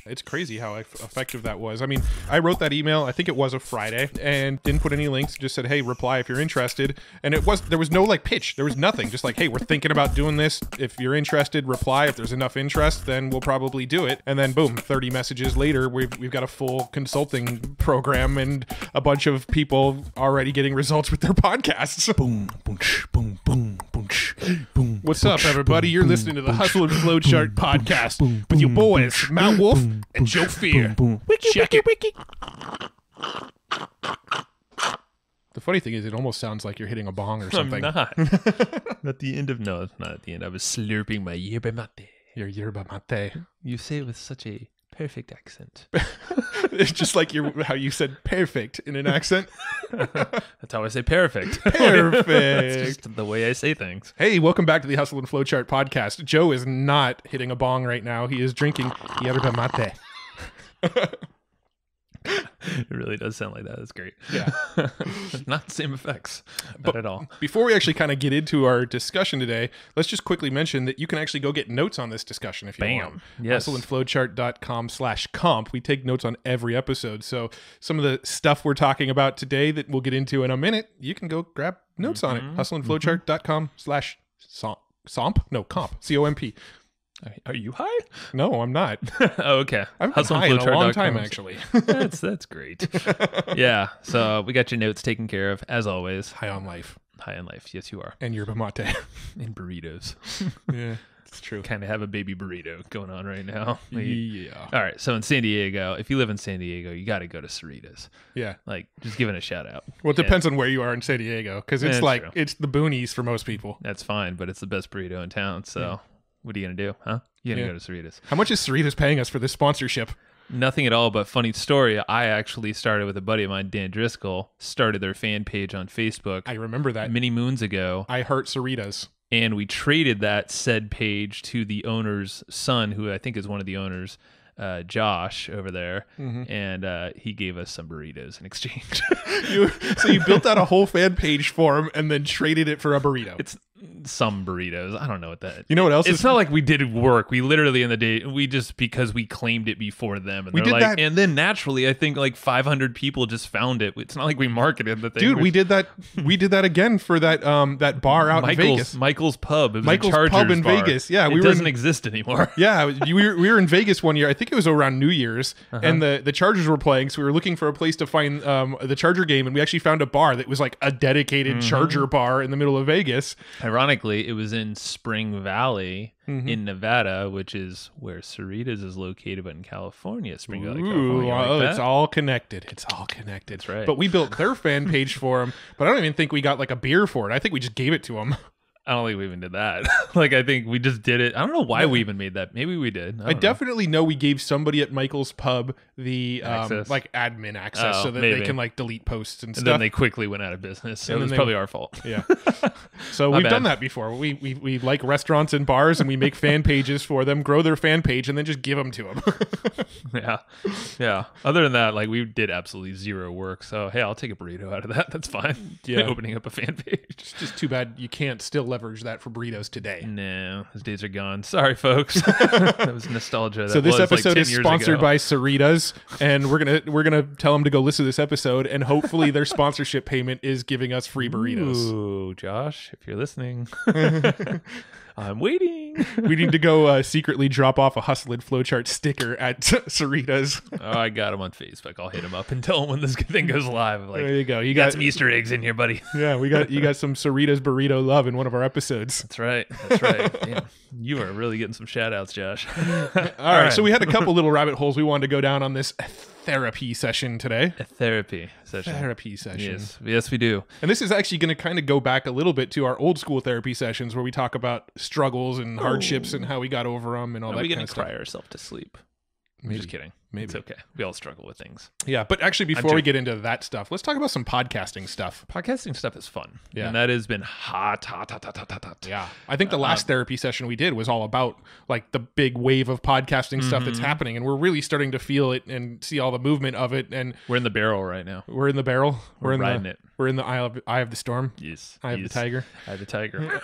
It's crazy how effective that was. I mean, I wrote that email, I think it was a Friday, and didn't put any links, just said, hey, reply if you're interested. And there was no like pitch. There was nothing. Just like, hey, we're thinking about doing this. If you're interested, reply. If there's enough interest, then we'll probably do it. And then boom, 30 messages later, we've got a full consulting program and a bunch of people already getting results with their podcasts. Boom, boom, boom, boom, boom, boom. What's up, everybody? You're listening to the Hustle and Flowchart podcast with your boys, Matt Wolf and Joe Fier. Check it. Wiki. The funny thing is, it almost sounds like you're hitting a bong or something. I'm not. At the end of no, it's not at the end. I was slurping my yerba mate. Your yerba mate. You say it with such a perfect accent. It's just like how you said perfect in an accent. That's how I say perfect. Perfect. That's just the way I say things. Hey, welcome back to the Hustle and Flowchart podcast. Joe is not hitting a bong right now. He is drinking yerba mate. It really does sound like that. That's great. Yeah. Not the same effects. Not at all. Before we actually kind of get into our discussion today, let's just quickly mention that you can actually go get notes on this discussion if you want. Yes. hustleandflowchart.com/comp. We take notes on every episode. So some of the stuff we're talking about today that we'll get into in a minute, you can go grab notes on it. hustleandflowchart.com/comp. No, comp. C-O-M-P. Are you high? No, I'm not. Oh, okay. I've been high in a long time, actually. That's great. Yeah. So we got your notes taken care of, as always. High on life. High on life. Yes, you are. And yerba mate. And burritos. Yeah, it's true. Kind of have a baby burrito going on right now. Yeah. All right. So in San Diego, if you live in San Diego, you got to go to Cerritos. Yeah. Like, just giving a shout out. Well, it depends on where you are in San Diego, because it's like, true. It's the boonies for most people. That's fine, but it's the best burrito in town. So what are you going to do? Huh? You're going to go to Cerritos. How much is Cerritos paying us for this sponsorship? Nothing at all, but funny story. I actually started with a buddy of mine, Dan Driscoll, started their fan page on Facebook. I remember that. Many moons ago. I heart Cerritos. And we traded that said page to the owner's son, who I think is one of the owners, Josh over there, and he gave us some burritos in exchange. So you built out a whole fan page for him and then traded it for a burrito. It's some burritos. I don't know what that. You know what else? It's not like we did work. We literally in the day because we claimed it before them, and they're like, and then naturally, I think like 500 people just found it. It's not like we marketed the thing. Dude, we did that. We did that again for that that bar out in Vegas. Michael's Pub. It was Michael's a Chargers Pub in bar. Vegas. Yeah, it doesn't exist anymore. Yeah, we were in Vegas one year. I think it was around New Year's, and the Chargers were playing. So we were looking for a place to find the Charger game, and we actually found a bar that was like a dedicated Charger bar in the middle of Vegas. Ironically, it was in Spring Valley in Nevada, which is where Cerritos is located, but in California, Spring Valley, California. Like it's all connected. It's all connected. That's right. But we built their fan page for them, but I don't even think we got like a beer for it. I think we just gave it to them. I don't think we even did that. Like, I think we just did it. I don't know why we even made that. Maybe we did. I definitely know we gave somebody at Michael's Pub the like admin access so that they can like delete posts and stuff. And then they quickly went out of business. So it was probably our fault. Yeah. So we've done that before. We like restaurants and bars, and we make fan pages for them, grow their fan page, and then just give them to them. Yeah. Other than that, like, we did absolutely zero work. So, hey, I'll take a burrito out of that. That's fine. Yeah. Opening up a fan page. It's just too bad you can't still leverage that for burritos today. No, those days are gone. Sorry, folks. That was nostalgia. So this episode is sponsored by Cerritos, and we're gonna tell them to go listen to this episode, and hopefully their sponsorship payment is giving us free burritos. Ooh, Josh, if you're listening, I'm waiting. We need to go secretly drop off a Hustle and Flowchart sticker at Cerritos. Oh, I got him on Facebook. I'll hit him up and tell him when this thing goes live. Like, there you go. You got some Easter eggs in here, buddy. Yeah, you got some Cerritos burrito love in one of our episodes. That's right. Damn, you are really getting some shout outs, Josh. All right. So we had a couple little rabbit holes we wanted to go down on this therapy session today. A therapy session. Yes, we do. And this is actually going to kind of go back a little bit to our old school therapy sessions where we talk about struggles and hardships and how we got over them and all that kind of stuff. Are we going to cry ourselves to sleep? Maybe. Just kidding. Maybe. It's okay. We all struggle with things. Yeah, but actually, before we get into that stuff, let's talk about some podcasting stuff. Podcasting stuff is fun. Yeah. And that has been hot. Yeah. I think the last therapy session we did was all about like the big wave of podcasting stuff that's happening. And we're really starting to feel it and see all the movement of it. And we're in the barrel right now. We're in the barrel. We're riding it. We're in the eye of the storm. Yes. Eye of the tiger. Eye of the tiger.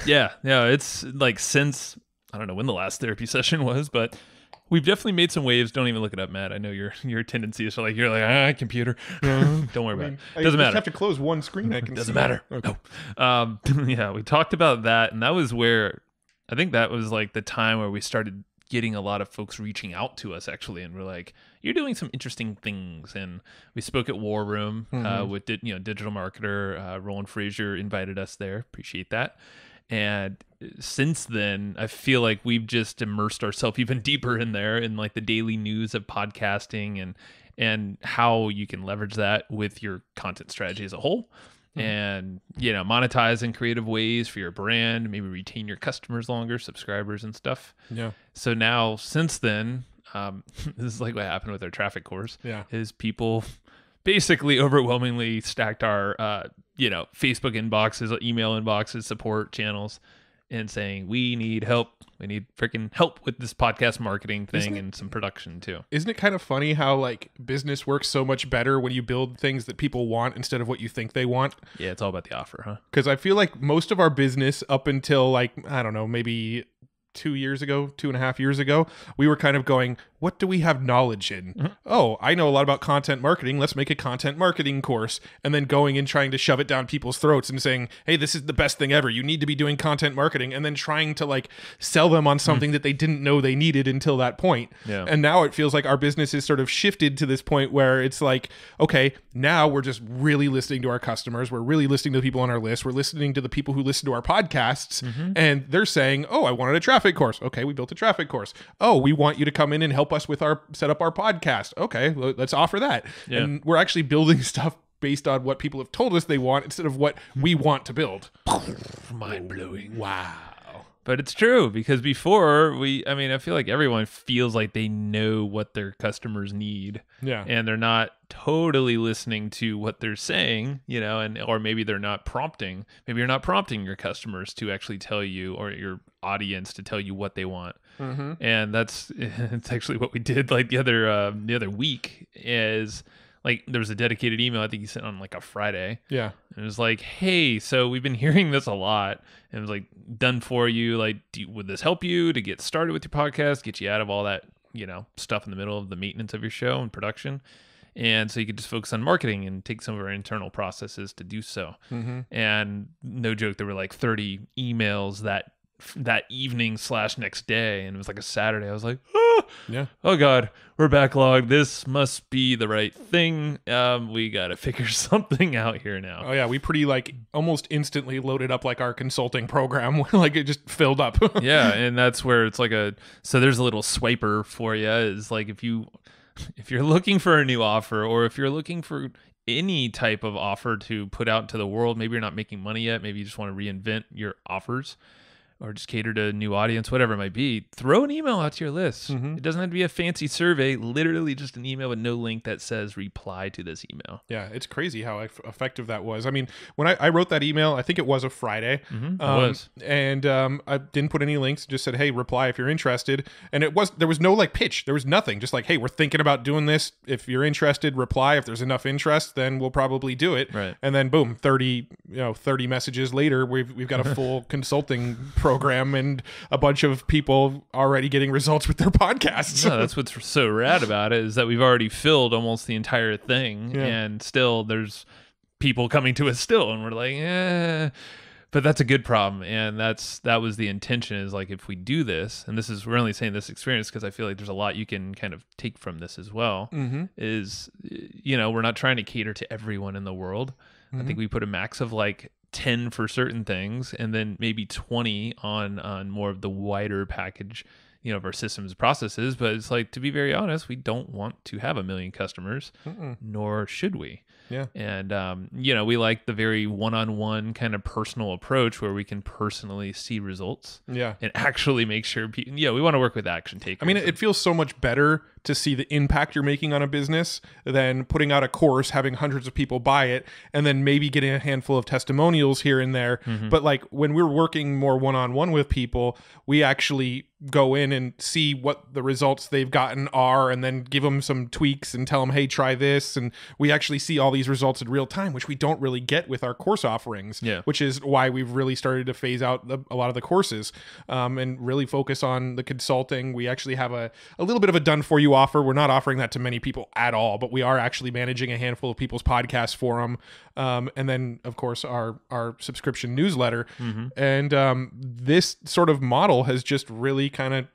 Yeah. It's like since, I don't know when the last therapy session was, but We've definitely made some waves. Don't even look it up, Matt. I know your tendency is you're like computer. Don't worry about it. Doesn't matter. I just have to close one screen. I can. Doesn't matter. Okay. No. Yeah, we talked about that, and that was where I think that was like the time where we started getting a lot of folks reaching out to us actually, and we're like, you're doing some interesting things. And we spoke at War Room with digital marketer Roland Frazier invited us there. Appreciate that. And since then, I feel like we've just immersed ourselves even deeper in there in like the daily news of podcasting and how you can leverage that with your content strategy as a whole. And, monetize in creative ways for your brand, maybe retain your customers longer, subscribers and stuff. Yeah. So now, since then, this is like what happened with our traffic course. Yeah. Is people basically overwhelmingly stacked our, Facebook inboxes, email inboxes, support channels, and saying, we need help. We need freaking help with this podcast marketing thing and some production too. Isn't it kind of funny how like business works so much better when you build things that people want instead of what you think they want? Yeah, it's all about the offer, huh? Because I feel like most of our business up until like, I don't know, maybe 2.5 years ago, we were kind of going, what do we have knowledge in? Mm-hmm. Oh, I know a lot about content marketing. Let's make a content marketing course. And then going and trying to shove it down people's throats and saying, hey, this is the best thing ever. You need to be doing content marketing. And then trying to like sell them on something that they didn't know they needed until that point. Yeah. And now it feels like our business is sort of shifted to this point where it's like, okay, now we're just really listening to our customers. We're really listening to the people on our list. We're listening to the people who listen to our podcasts. Mm-hmm. And they're saying, oh, I wanted a traffic course. Okay, we built a traffic course. Oh, we want you to come in and help us with set up our podcast. Okay, let's offer that. Yeah. And we're actually building stuff based on what people have told us they want instead of what we want to build. Mind blowing. Wow. But it's true, because before I feel like everyone feels like they know what their customers need. Yeah. And they're not totally listening to what they're saying, or maybe they're not prompting. Maybe you're not prompting your customers to actually tell you, or your audience to tell you what they want. Mm-hmm. And it's actually what we did like the other week is like there was a dedicated email I think you sent on like a Friday. Yeah. And it was like, hey, so we've been hearing this a lot. And it was like, done for you. Like, would this help you to get started with your podcast, get you out of all that, stuff in the middle of the maintenance of your show and production? And so you could just focus on marketing and take some of our internal processes to do so. Mm-hmm. And no joke, there were like 30 emails that evening / next day, and it was like a Saturday. I was like, oh god, we're backlogged. This must be the right thing. We gotta figure something out here now. Oh yeah, we pretty like almost instantly loaded up like our consulting program. Like it just filled up. Yeah, and that's where it's like so there's a little swiper for you. Is like if you're looking for a new offer, or if you're looking for any type of offer to put out into the world, maybe you're not making money yet, maybe you just want to reinvent your offers, or just cater to a new audience, whatever it might be, throw an email out to your list. Mm-hmm. It doesn't have to be a fancy survey, literally just an email with no link that says reply to this email. Yeah, it's crazy how effective that was. I mean, when I wrote that email, I think it was a Friday. Mm-hmm. It was. And I didn't put any links, just said, hey, reply if you're interested. And there was no like pitch. There was nothing. Just like, hey, we're thinking about doing this. If you're interested, reply. If there's enough interest, then we'll probably do it. Right. And then boom, 30 messages later, we've got a full consulting program and a bunch of people already getting results with their podcasts. No, that's what's so rad about it, is that we've already filled almost the entire thing, and still there's people coming to us still, and we're like, but that's a good problem. And that was the intention, is like, if we do this, and we're only saying this experience because I feel like there's a lot you can kind of take from this as well, is, we're not trying to cater to everyone in the world. I think we put a max of like 10 for certain things, and then maybe 20 on more of the wider package, of our systems and processes. But it's like, to be very honest, we don't want to have 1 million customers, nor should we. Yeah. And, we like the very one-on-one kind of personal approach where we can personally see results. Yeah. And actually make sure we want to work with action takers. I mean, it feels so much better to see the impact you're making on a business than putting out a course, having hundreds of people buy it, and then maybe getting a handful of testimonials here and there. But like when we're working more one-on-one with people, we actually go in and see what the results they've gotten are, and then give them some tweaks and tell them, hey, try this. And we actually see all these results in real time, which we don't really get with our course offerings, which is why we've really started to phase out a lot of the courses, and really focus on the consulting. We actually have a little bit of a done for you offer. We're not offering that to many people at all, but we are actually managing a handful of people's podcasts for them. And then of course our subscription newsletter. And this sort of model has just really kind of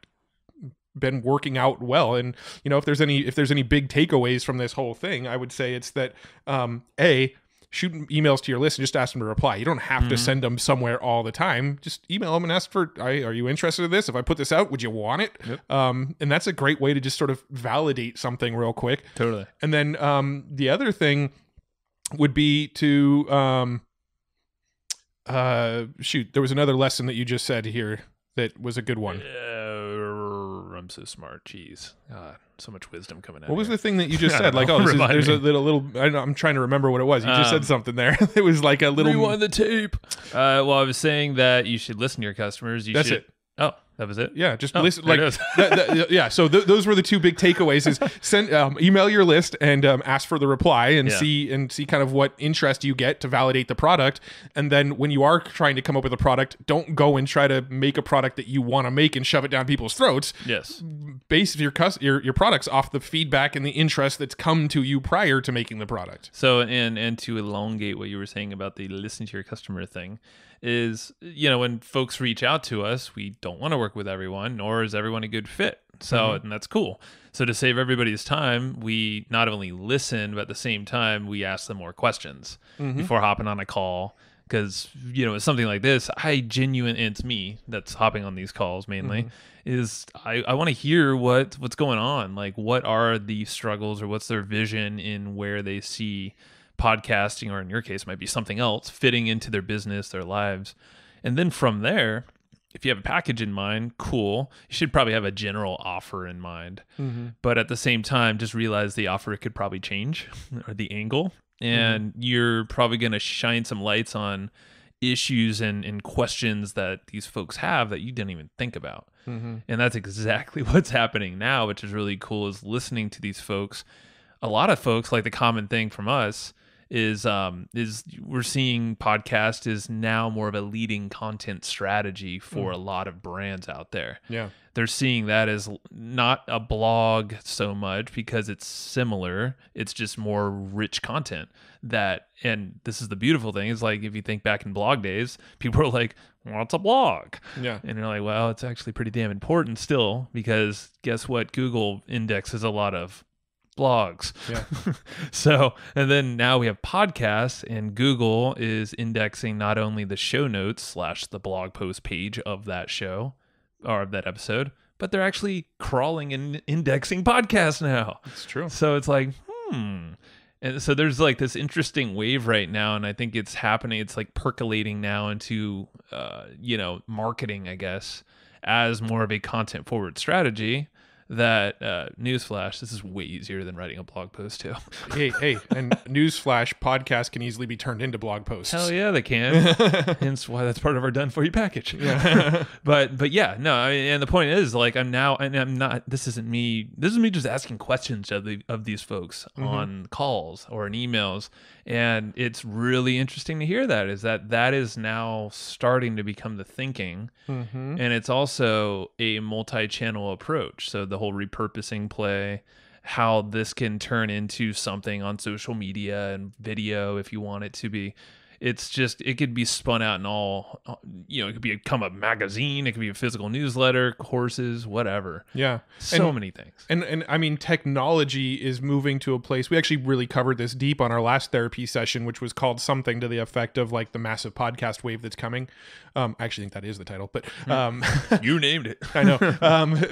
been working out well. And if there's any big takeaways from this whole thing, I would say it's that shoot emails to your list and just ask them to reply. You don't have to send them somewhere all the time. Just email them and ask for, are you interested in this? If I put this out, would you want it? And that's a great way to just sort of validate something real quick. Totally. And then the other thing would be to there was another lesson that you just said here that was a good one. I'm so smart. Jeez. God, so much wisdom coming out. What was here. the thing that you just said? Like, there's a little I'm trying to remember what it was. You just said something there. It was like a little... Rewind the tape. Well, I was saying that you should listen to your customers. That's it. Oh, that was it? Yeah, just listen. Like, yeah, so those were the two big takeaways: is send email your list and ask for the reply and see kind of what interest you get to validate the product. And then when you are trying to come up with a product, don't go and try to make a product that you want to make and shove it down people's throats. Yes, base your products off the feedback and the interest that's come to you prior to making the product. So and to elongate what you were saying about the listen to your customer thing, is when folks reach out to us, we don't want to work with everyone, nor is everyone a good fit. So and that's cool. So to save everybody's time, we not only listen, but at the same time we ask them more questions before hopping on a call. Because it's something like this, it's me that's hopping on these calls mainly, is I want to hear what's going on. Like, what are the struggles, or what's their vision in where they see podcasting, or in your case might be something else, fitting into their business, their lives. And then from there, if you have a package in mind, cool. You should probably have a general offer in mind. But at the same time, just realize the offer could probably change, or the angle. And you're probably going to shine some lights on issues and questions that these folks have that you didn't even think about. And that's exactly what's happening now, which is really cool, is listening to these folks. A lot of folks, like the common thing from us, is we're seeing podcast is now more of a leading content strategy for a lot of brands out there. Yeah. They're seeing that as not a blog so much because it's similar. It's just more rich content and this is the beautiful thing, is like, if you think back in blog days, people were like, what's a blog? Yeah. And you're like, well, it's actually pretty damn important still, because guess what? Google indexes a lot of blogs. Yeah. So, and then now we have podcasts, and Google is indexing not only the show notes / the blog post page of that show or of that episode, but they're actually crawling and indexing podcasts now. It's true. So it's like, And so there's like this interesting wave right now, and I think it's happening. It's like percolating now into, marketing, I guess, as more of a content forward strategy. That newsflash, this is way easier than writing a blog post too. hey, and newsflash, podcasts can easily be turned into blog posts. Hell yeah, they can. Hence why that's part of our done for you package. Yeah. but yeah, no, and the point is, like, I'm not. This isn't me. This is me just asking questions of these folks on calls or in emails, and it's really interesting to hear that is now starting to become the thinking, and it's also a multi-channel approach. So the whole repurposing play, how this can turn into something on social media and video if you want it to be. It's just, it could be spun out in all, it could become a magazine, it could be a physical newsletter, courses, whatever. Yeah. So many things. And I mean, technology is moving to a place, we actually really covered this deep on our last therapy session, which was called something to the effect of like the massive podcast wave that's coming. I actually think that is the title, but You named it. I know.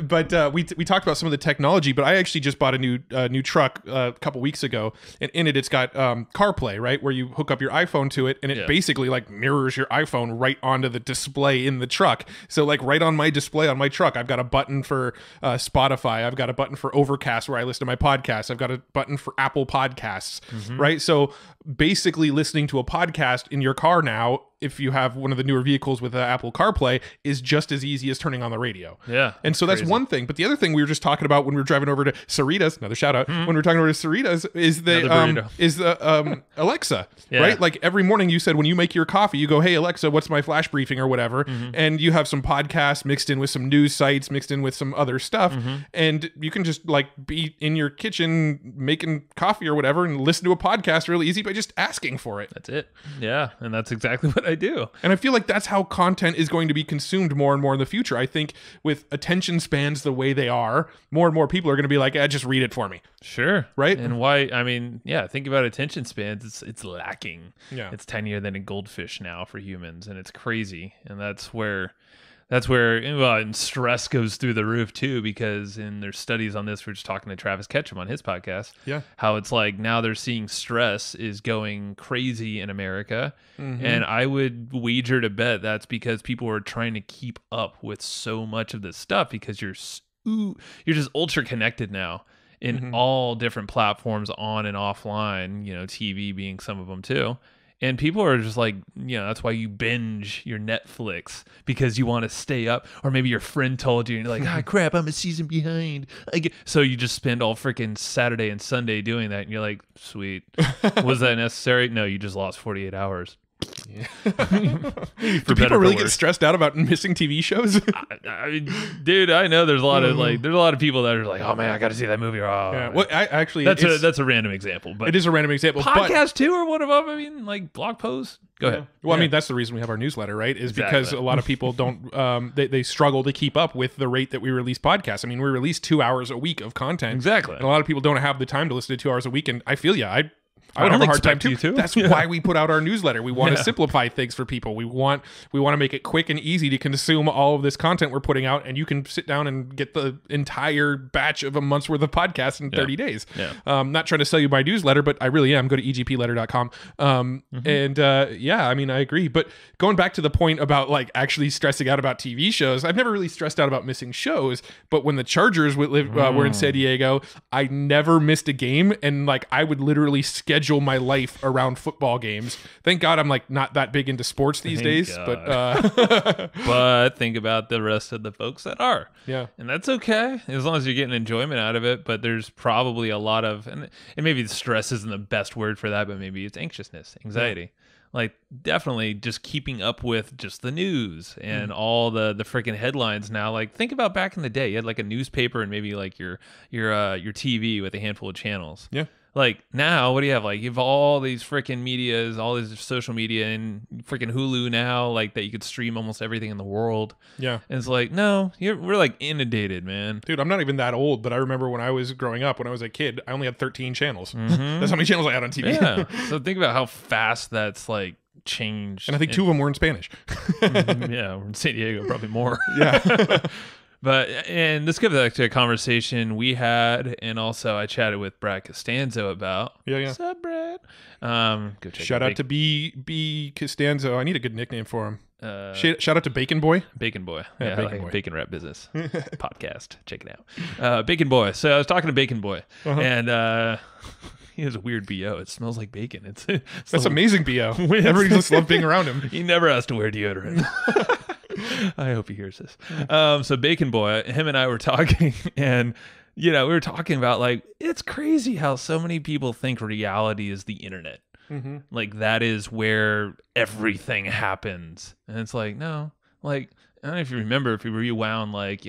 But we talked about some of the technology, but I actually just bought a new truck a couple weeks ago, and in it, it's got CarPlay, right, where you hook up your iPhone to it, and it basically like mirrors your iPhone right onto the display in the truck. So like right on my display on my truck, I've got a button for Spotify, I've got a button for Overcast where I listen to my podcasts, I've got a button for Apple Podcasts, right? So basically listening to a podcast in your car now, if you have one of the newer vehicles with Apple CarPlay, is just as easy as turning on the radio. Yeah. And so that's one thing. But the other thing we were just talking about when we were driving over to Sarita's, another shout out, when we were talking over to Sarita's, is the Alexa, right? Like every morning you said when you make your coffee, you go, hey, Alexa, what's my flash briefing or whatever? And you have some podcasts mixed in with some news sites, mixed in with some other stuff. And you can just like be in your kitchen making coffee or whatever and listen to a podcast really easy by just asking for it. That's it. Yeah. And that's exactly what I do. And I feel like that's how content is going to be consumed more and more in the future. I think with attention spans the way they are, more and more people are going to be like, just read it for me. Sure. Right? And why, I mean, think about attention spans. It's lacking. Yeah. It's tinier than a goldfish now for humans, and it's crazy. And that's where and stress goes through the roof too, because in their studies on this, we're just talking to Travis Ketchum on his podcast. Yeah. How it's like now they're seeing stress is going crazy in America. And I would wager to bet that's because people are trying to keep up with so much of this stuff, because you're just ultra connected now in all different platforms, on and offline, TV being some of them too. And people are just like, that's why you binge your Netflix, because you want to stay up. Or maybe your friend told you, and you're like, crap, I'm a season behind. So you just spend all freaking Saturday and Sunday doing that. And you're like, sweet. Was that necessary? No, you just lost 48 hours. Yeah. Do people really get stressed out about missing TV shows? Dude, I know there's a lot of people that are like, oh man, I got to see that movie. Yeah. Well, that's a random example, but it is a random example. Podcast too, or one of them. I mean, like blog posts. Go ahead. Well, I mean, that's the reason we have our newsletter, right? Is because a lot of people don't, they struggle to keep up with the rate that we release podcasts. I mean, we release 2 hours a week of content. Exactly. And a lot of people don't have the time to listen to 2 hours a week. And I feel I would have a hard time too. That's why we put out our newsletter. We want to simplify things for people. We want to make it quick and easy to consume all of this content we're putting out, and you can sit down and get the entire batch of a month's worth of podcasts in 30 days. Yeah. Not trying to sell you my newsletter, but I really am. Go to egpletter.com. And I mean, I agree. But going back to the point about like actually stressing out about TV shows, I've never really stressed out about missing shows. But when the Chargers were in San Diego, I never missed a game, and like I would literally schedule my life around football games. Thank God I'm like not that big into sports these days. But but think about the rest of the folks that are. Yeah. And that's okay, as long as you're getting enjoyment out of it. But there's probably a lot of, and maybe the stress isn't the best word for that, but maybe it's anxiousness, anxiety. Yeah. Like definitely just keeping up with just the news and all the freaking headlines now. Like think about back in the day, you had like a newspaper and maybe like your TV with a handful of channels. Yeah. Like now, what do you have? Like you have all these freaking medias, all these social media, and freaking Hulu now, like that you could stream almost everything in the world. Yeah. And it's like, no, we're like inundated, man. Dude, I'm not even that old, but I remember when I was growing up, when I was a kid, I only had 13 channels. That's how many channels I had on TV. Yeah. So think about how fast that's like changed. And I think 2 of them were in Spanish. Yeah, we're in San Diego, probably more. Yeah. But, and this goes back to a conversation we had, and also I chatted with Brad Costanzo about. Yeah. What's up, Brad? Go check Shout out to B Costanzo. I need a good nickname for him. Shout out to Bacon Boy. Bacon Boy. Yeah, Bacon Boy. Bacon Rap Business podcast. Check it out. Bacon Boy. So I was talking to Bacon Boy, and he has a weird BO. It smells like bacon. That's amazing BO. Everybody just loves being around him. He never has to wear deodorant. I hope he hears this. So Bacon Boy, him and I were talking, and we were talking about like, it's crazy how so many people think reality is the internet. Like that is where everything happens. And it's like, no, like, I don't know if you remember, if you rewound like,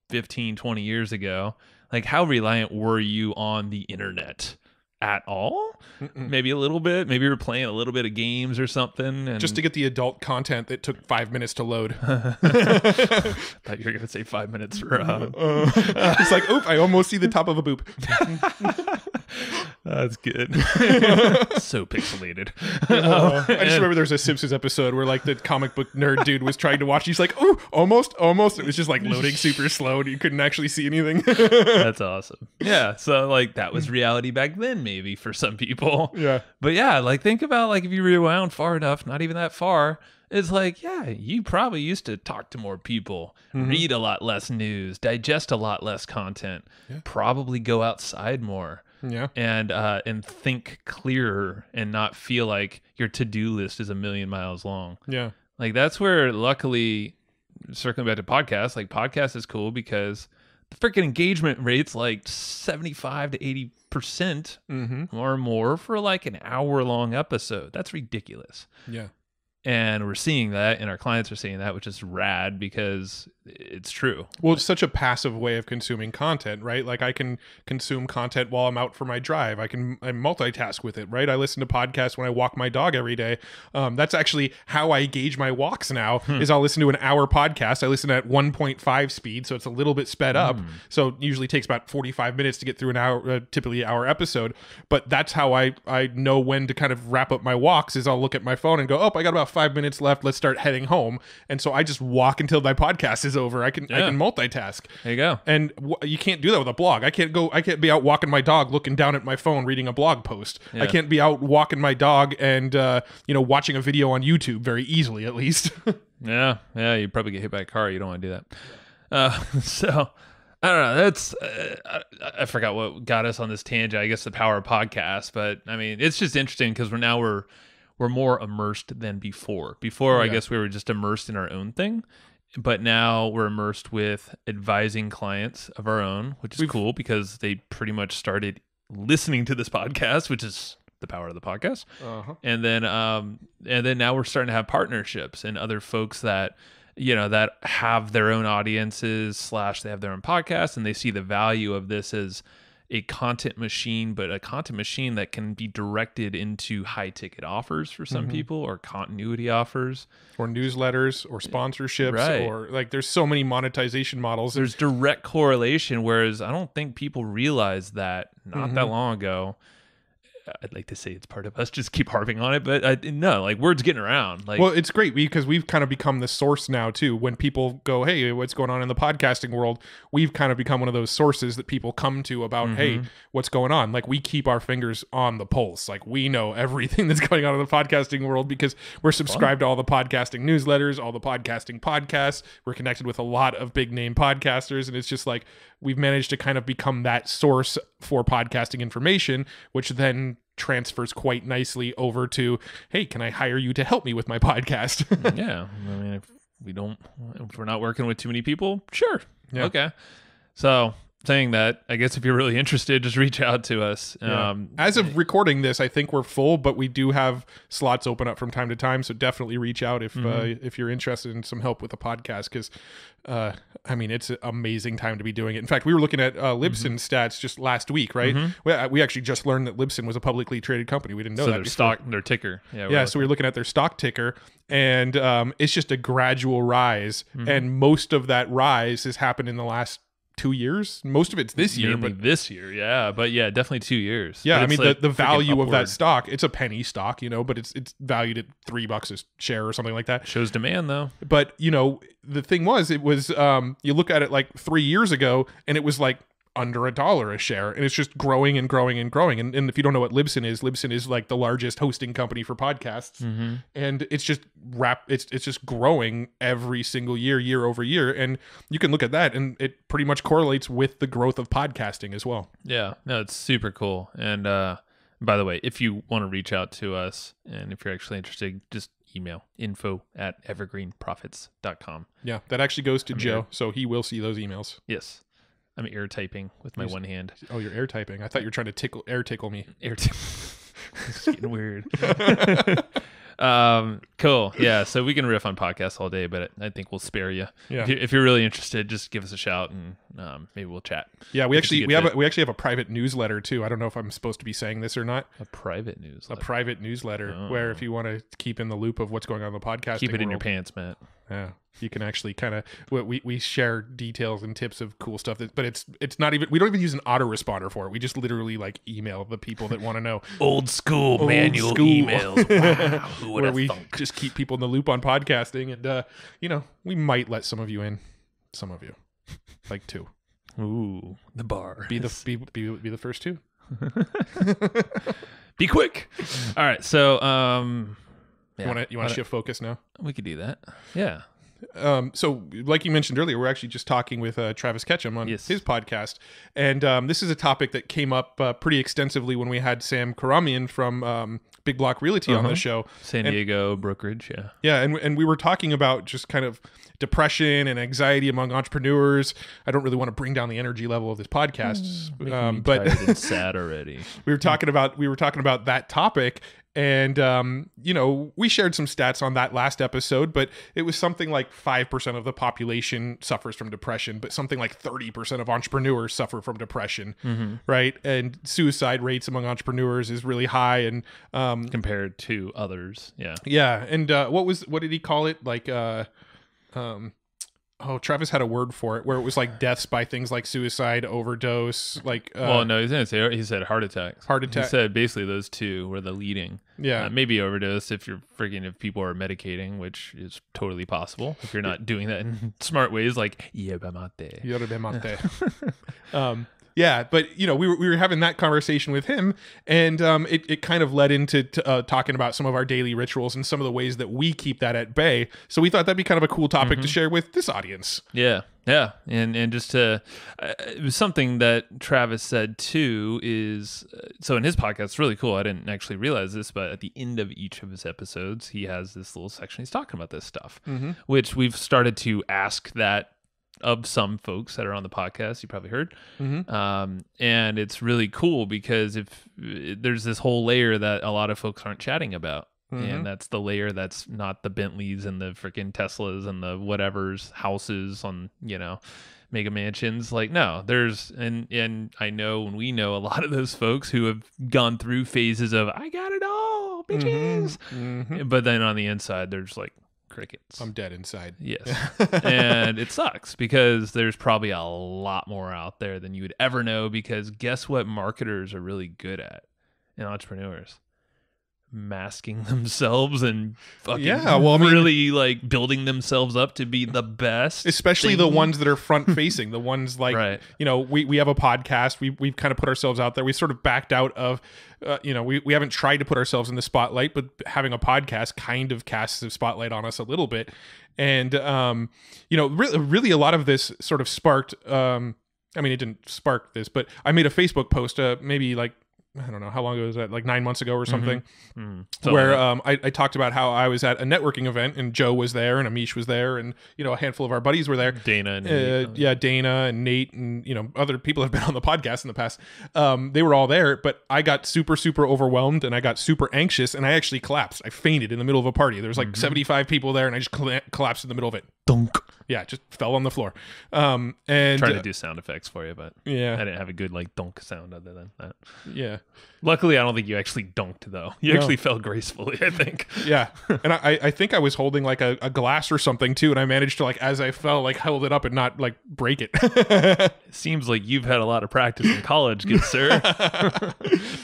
15, 20 years ago, like how reliant were you on the internet? At all? Maybe a little bit. Maybe you were playing a little bit of games or something. And just to get the adult content that took 5 minutes to load. Thought you were going to say 5 minutes for... It's like, oop, I almost see the top of a boop. That's good. So pixelated. I just remember there was a Simpsons episode where like the comic book nerd dude was trying to watch. He's like, oh, almost. It was just like loading super slow and you couldn't actually see anything. That's awesome. Yeah. So like that was reality back then, maybe for some people. Yeah. But yeah, like think about like if you rewound far enough, not even that far, it's like, yeah, you probably used to talk to more people, read a lot less news, digest a lot less content, probably go outside more. Yeah. And think clearer and not feel like your to-do list is a million miles long. Yeah. Like that's where, luckily, circling back to podcasts, like podcast is cool because the freaking engagement rate's like 75 to 80% or more for like an hour-long episode. That's ridiculous. Yeah. And we're seeing that, and our clients are seeing that, which is rad because it's true. Well, it's such a passive way of consuming content, right? Like I can consume content while I'm out for my drive. I multitask with it, right? I listen to podcasts when I walk my dog every day. That's actually how I gauge my walks now is I'll listen to an hour podcast. I listen at 1.5 speed, so it's a little bit sped up. So it usually takes about 45 minutes to get through an hour, typically hour episode. But that's how I know when to kind of wrap up my walks is I'll look at my phone and go, oh, I got about 5 minutes left. Let's start heading home. And so I just walk until my podcast is over. I can multitask. There you go. And you can't do that with a blog. I can't be out walking my dog looking down at my phone reading a blog post. Yeah. I can't be out walking my dog and watching a video on YouTube very easily, at least. Yeah, you'd probably get hit by a car. You don't want to do that. So I don't know. That's I forgot what got us on this tangent. I guess the power of podcasts, but I mean, it's just interesting because we're more immersed than before. Before, I guess we were just immersed in our own thing, but now we're immersed with advising clients of our own, which is cool because they pretty much started listening to this podcast, which is the power of the podcast. And then now we're starting to have partnerships and other folks that that have their own audiences / they have their own podcasts and they see the value of this as a content machine, but a content machine that can be directed into high ticket offers for some people or continuity offers or newsletters or sponsorships or like there's so many monetization models. There's direct correlation. Whereas I don't think people realized that not that long ago. I'd like to say it's part of us, just keep harping on it, but no, like word's getting around. Like, well, it's great because we've kind of become the source now too. When people go, hey, what's going on in the podcasting world? We've kind of become one of those sources that people come to about, hey, what's going on? Like we keep our fingers on the pulse. Like we know everything that's going on in the podcasting world because we're subscribed to all the podcasting newsletters, all the podcasting podcasts. We're connected with a lot of big name podcasters. And it's just like, we've managed to kind of become that source for podcasting information, which then transfers quite nicely over to, hey, can I hire you to help me with my podcast? Yeah. I mean, if we're not working with too many people, sure. Yeah. Okay. So saying that, I guess if you're really interested, just reach out to us. Yeah. As of recording this, I think we're full, but we do have slots open up from time to time. So definitely reach out if you're interested in some help with a podcast, because I mean, it's an amazing time to be doing it. In fact, we were looking at Libsyn stats just last week, right? We actually just learned that Libsyn was a publicly traded company. We didn't know that before. Their ticker. Yeah, so we were looking at their stock ticker, and it's just a gradual rise. And most of that rise has happened in the last 2 years. Most of it's this year, but this year, but definitely 2 years. Yeah, but I mean like the value of that stock, it's a penny stock, but it's valued at $3 a share or something like that. Shows demand though. But the thing was, it was you look at it like 3 years ago, and it was like under $1 a share, and it's just growing and growing and growing. And if you don't know what Libsyn is like the largest hosting company for podcasts, and it's just it's just growing every single year over year. And you can look at that, and it pretty much correlates with the growth of podcasting as well. Yeah, no, it's super cool. And by the way, if you want to reach out to us, and if you're actually interested, just email info@evergreenprofits.com. Yeah, that actually goes to Joe, so he will see those emails. Yes. I'm air typing with my one hand. Oh, you're air typing. I thought you were trying to air tickle me. It's getting weird. Cool. Yeah. So we can riff on podcasts all day, but I think we'll spare you. Yeah. If you're really interested, just give us a shout and maybe we'll chat. Yeah. We actually have a private newsletter too. I don't know if I'm supposed to be saying this or not. A private newsletter. Where if you want to keep in the loop of what's going on in the podcasting keep it in world, your pants, Matt. Yeah. You can actually kind of we share details and tips of cool stuff, but it's not even, we don't even use an autoresponder for it. We just literally like email the people that want to know. Old school manual emails. Wow, who would where have we thunk? just keep people in the loop on podcasting, and we might let some of you in, some of you, like 2. Ooh, the bar. Be the first 2. Be quick. All right, so You want to shift focus now? We could do that. Yeah. So like you mentioned earlier, we're actually just talking with Travis Ketchum on his podcast. And this is a topic that came up pretty extensively when we had Sam Khorramian from Big Block Realty on the show. San Diego brokerage, yeah. Yeah, and we were talking about just kind of depression and anxiety among entrepreneurs. I don't really want to bring down the energy level of this podcast, but tired and sad already. we were talking about that topic. And, we shared some stats on that last episode, but it was something like 5% of the population suffers from depression, but something like 30% of entrepreneurs suffer from depression, right? And suicide rates among entrepreneurs is really high. And compared to others, yeah. Yeah. And what did he call it? Like, Travis had a word for it where it was like deaths by things like suicide, overdose, like. Well, no, he said heart attacks. Heart attack. He said basically those 2 were the leading. Yeah. Maybe overdose if if people are medicating, which is totally possible if you're not doing that in smart ways, like yerba mate. Yerba mate. Yeah, but we were having that conversation with him, and it kind of led into talking about some of our daily rituals and some of the ways that we keep that at bay. So we thought that'd be kind of a cool topic to share with this audience. Yeah, and just to it was something that Travis said too is so in his podcast, it's really cool. I didn't actually realize this, but at the end of each of his episodes, he has this little section. He's talking about this stuff, which we've started to ask that of some folks that are on the podcast. You probably heard. And it's really cool because if there's this whole layer that a lot of folks aren't chatting about, and that's the layer that's not the Bentleys and the freaking Teslas and the whatever's houses on, mega mansions. Like, no, there's, and I know, and we know a lot of those folks who have gone through phases of, I got it all, bitches. But then on the inside, there's like, crickets. I'm dead inside. Yes. And it sucks because there's probably a lot more out there than you would ever know, because guess what marketers are really good at, and entrepreneurs? Masking themselves and fucking really like building themselves up to be the best, especially the ones that are front facing, the ones like we have a podcast, we've kind of put ourselves out there, we sort of backed out of we haven't tried to put ourselves in the spotlight, but having a podcast kind of casts a spotlight on us a little bit. And really a lot of this sort of sparked it didn't spark this, but I made a Facebook post maybe like, I don't know how long ago was that, like 9 months ago or something, where I talked about how I was at a networking event and Joe was there and Amish was there and a handful of our buddies were there. Dana and Nate. Dana and Nate and other people have been on the podcast in the past. They were all there, but I got super overwhelmed and I got super anxious and I actually collapsed. I fainted in the middle of a party. There was like 75 people there and I just collapsed in the middle of it. Dunk. Yeah, just fell on the floor. And trying to do sound effects for you, but I didn't have a good like dunk sound other than that. Yeah. Luckily, I don't think you actually dunked though. You actually fell gracefully, I think. Yeah, and I think I was holding like a glass or something too, and I managed to like as I fell like held it up and not like break it. It seems like you've had a lot of practice in college, good sir.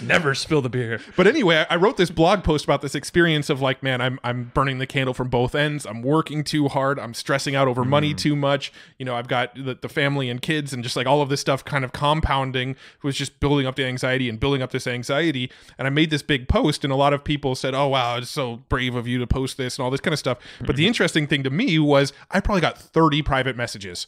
Never spill the beer. But anyway, I wrote this blog post about this experience of like, man, I'm burning the candle from both ends. I'm working too hard. I'm stressing out over money too much. I've got the family and kids and just like all of this stuff kind of compounding was just building up the anxiety and building up this anxiety. And I made this big post and a lot of people said, oh, wow, it's so brave of you to post this and all this kind of stuff. But the interesting thing to me was I probably got 30 private messages.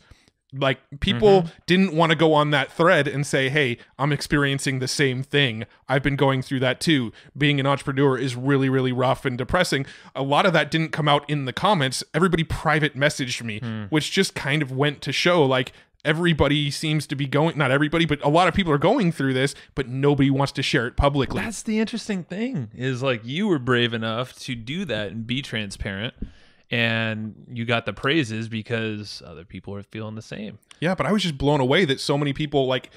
Like people didn't want to go on that thread and say, hey, I'm experiencing the same thing. I've been going through that too. Being an entrepreneur is really, really rough and depressing. A lot of that didn't come out in the comments. Everybody private messaged me, which just kind of went to show like everybody seems to be going, not everybody, but a lot of people are going through this, but nobody wants to share it publicly. That's the interesting thing is like you were brave enough to do that and be transparent. And you got the praises because other people are feeling the same. Yeah, but I was just blown away that so many people like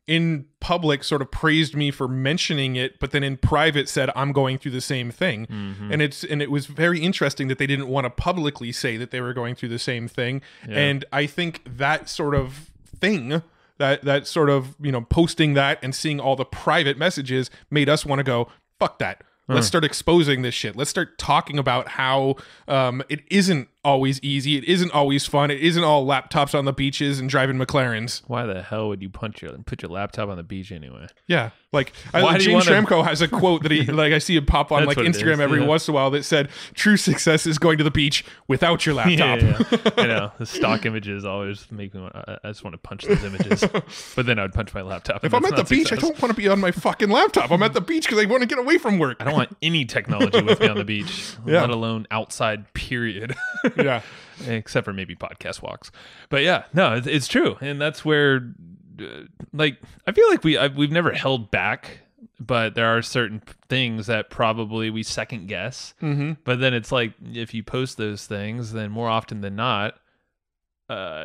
in public sort of praised me for mentioning it, but then in private said I'm going through the same thing. And it was very interesting that they didn't want to publicly say that they were going through the same thing. And I think that sort of thing, that sort of, you know, posting that and seeing all the private messages made us want to go, fuck that. Let's start exposing this shit. Let's start talking about how it isn't always easy. It isn't always fun. It isn't all laptops on the beaches and driving McLarens. Why the hell would you put your laptop on the beach anyway? Yeah, like James Schramko has a quote that he like I see it pop on like Instagram every once in a while that said, "True success is going to the beach without your laptop." I know the stock images always make me want. I just want to punch those images, but then I would punch my laptop. If I'm at the beach, I don't want to be on my fucking laptop. I'm at the beach because I want to get away from work. I don't want any technology with me on the beach, let alone outside. Period. Yeah. Except for maybe podcast walks. But yeah, no, it's true. And that's where, like, I feel like we've never held back, but there are certain things that probably we second guess. But then it's like, if you post those things, then more often than not,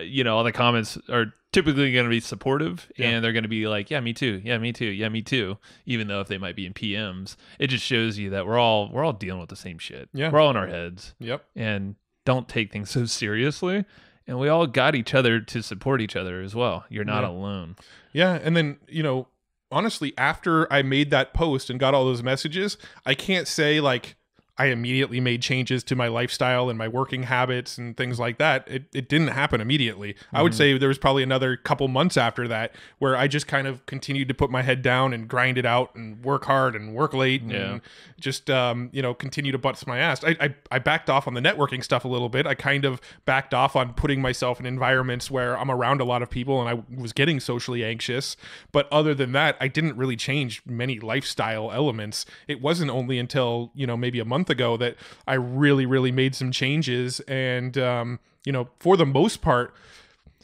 you know, all the comments are typically going to be supportive, and they're going to be like, yeah, me too. Yeah, me too. Yeah, me too. Even though if they might be in PMs, it just shows you that we're all dealing with the same shit. Yeah. We're all in our heads. Yep. And don't take things so seriously. And we all got each other to support each other as well. You're not alone. Yeah. And then, you know, honestly, after I made that post and got all those messages, I can't say like I immediately made changes to my lifestyle and my working habits and things like that. It didn't happen immediately. I would say there was probably another couple months after that where I just kind of continued to put my head down and grind it out and work hard and work late and just, you know, continue to bust my ass. I backed off on the networking stuff a little bit. I kind of backed off on putting myself in environments where I'm around a lot of people and I was getting socially anxious. But other than that, I didn't really change many lifestyle elements. It wasn't only until, you know, maybe a month ago that I really made some changes. And, you know, for the most part,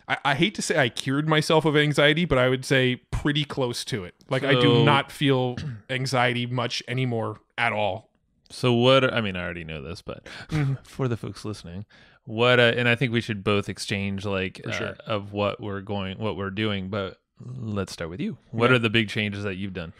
I hate to say I cured myself of anxiety, but I would say pretty close to it. Like, I do not feel anxiety much anymore at all. So what, I mean, I already know this, but for the folks listening, what, and I think we should both exchange like of what we're doing, but let's start with you. What are the big changes that you've done?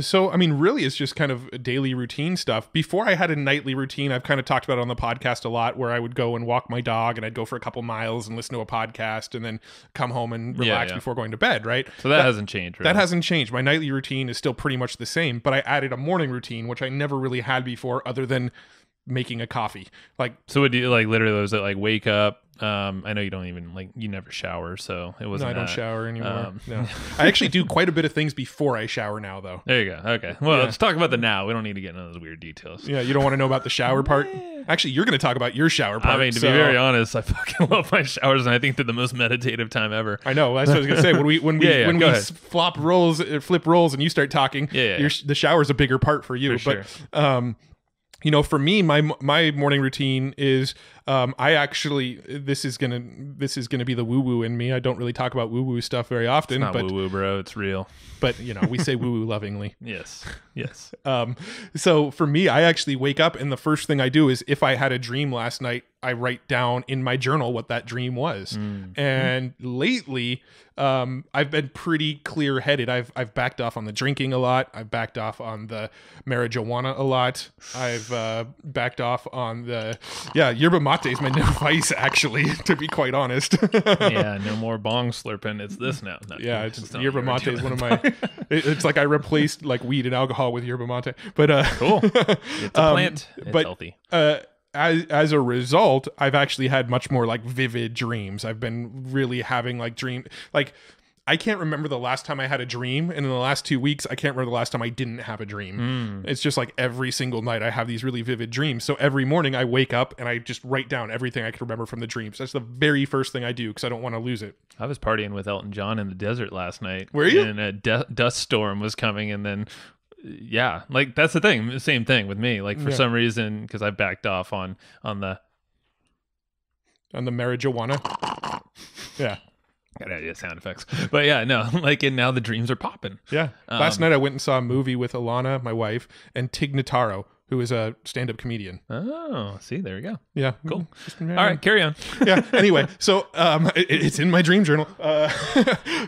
So, I mean, really, it's just kind of daily routine stuff. Before I had a nightly routine, I've kind of talked about it on the podcast a lot, where I would go and walk my dog and I'd go for a couple miles and listen to a podcast and then come home and relax before going to bed, right? So that hasn't changed, right? That hasn't changed. My nightly routine is still pretty much the same, but I added a morning routine, which I never really had before other than making a coffee. Like, so would you like literally was it like wake up? I know you don't even like you never shower, so it wasn't. No, I don't shower anymore. No, I actually do quite a bit of things before I shower now, though. There you go. Okay, well, let's talk about the now. We don't need to get into those weird details. Yeah, you don't want to know about the shower part. Actually, you're going to talk about your shower part. I mean, to be very honest, I fucking love my showers, and I think they're the most meditative time ever. I know. That's what I was going to say. When we flip roles, and you start talking, the shower's a bigger part for you. For but you know, for me, my morning routine is I actually this is gonna be the woo woo in me. I don't really talk about woo woo stuff very often. It's not woo woo, bro. It's real. But you know, we say woo woo lovingly. Yes. So for me, I actually wake up and the first thing I do is if I had a dream last night, I write down in my journal what that dream was. And lately, I've been pretty clear headed. I've backed off on the drinking a lot. I've backed off on the marijuana a lot. I've backed off on the yerba mate is my new vice, actually, to be quite honest. No more bong slurping. It's this now. It's yerba mate is one of my. It's like I replaced like weed and alcohol with yerba mate. But cool. It's a plant. It's healthy. As a result, I've actually had much more like vivid dreams. I've been really having like I can't remember the last time I had a dream, and in the last 2 weeks, I can't remember the last time I didn't have a dream. It's just like every single night I have these really vivid dreams. So every morning I wake up and I just write down everything I can remember from the dreams. That's the very first thing I do because I don't want to lose it. I was partying with Elton John in the desert last night. Were you? And a dust storm was coming, and then like that's the thing. Same thing with me. Like for some reason, because I backed off on the marijuana. Yeah. Got idea sound effects, but and now the dreams are popping. Yeah. Last night I went and saw a movie with Alana, my wife, and Tig Notaro, who is a stand-up comedian. Oh, see, there you go. Yeah. Cool. Just, All right, carry on. Yeah. Anyway, so it's in my dream journal.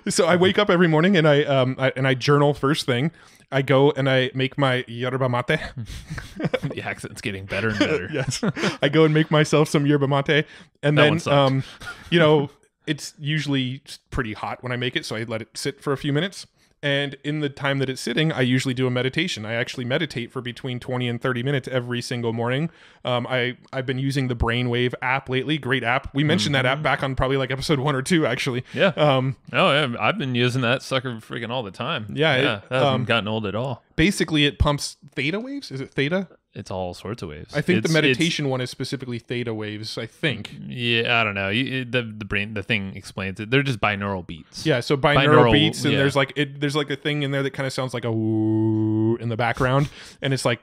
So I wake up every morning and I journal first thing. I go and I make my yerba mate. The accent's getting better and better. Yes. I go and make myself some yerba mate, and That then it's usually pretty hot when I make it, so I let it sit for a few minutes. And in the time that it's sitting, I usually do a meditation. I actually meditate for between 20 and 30 minutes every single morning. I've been using the Brainwave app lately. Great app. We mentioned that app back on probably like episode 1 or 2, actually. Yeah. Yeah. I've been using that sucker freaking all the time. Yeah. That hasn't gotten old at all. Basically, it pumps theta waves. Is it theta? It's all sorts of waves. I think the meditation one is specifically theta waves, I think. Yeah, I don't know. The thing explains it. They're just binaural beats. Yeah, so binaural beats, and there's like a thing in there that kind of sounds like a woo in the background, and it's like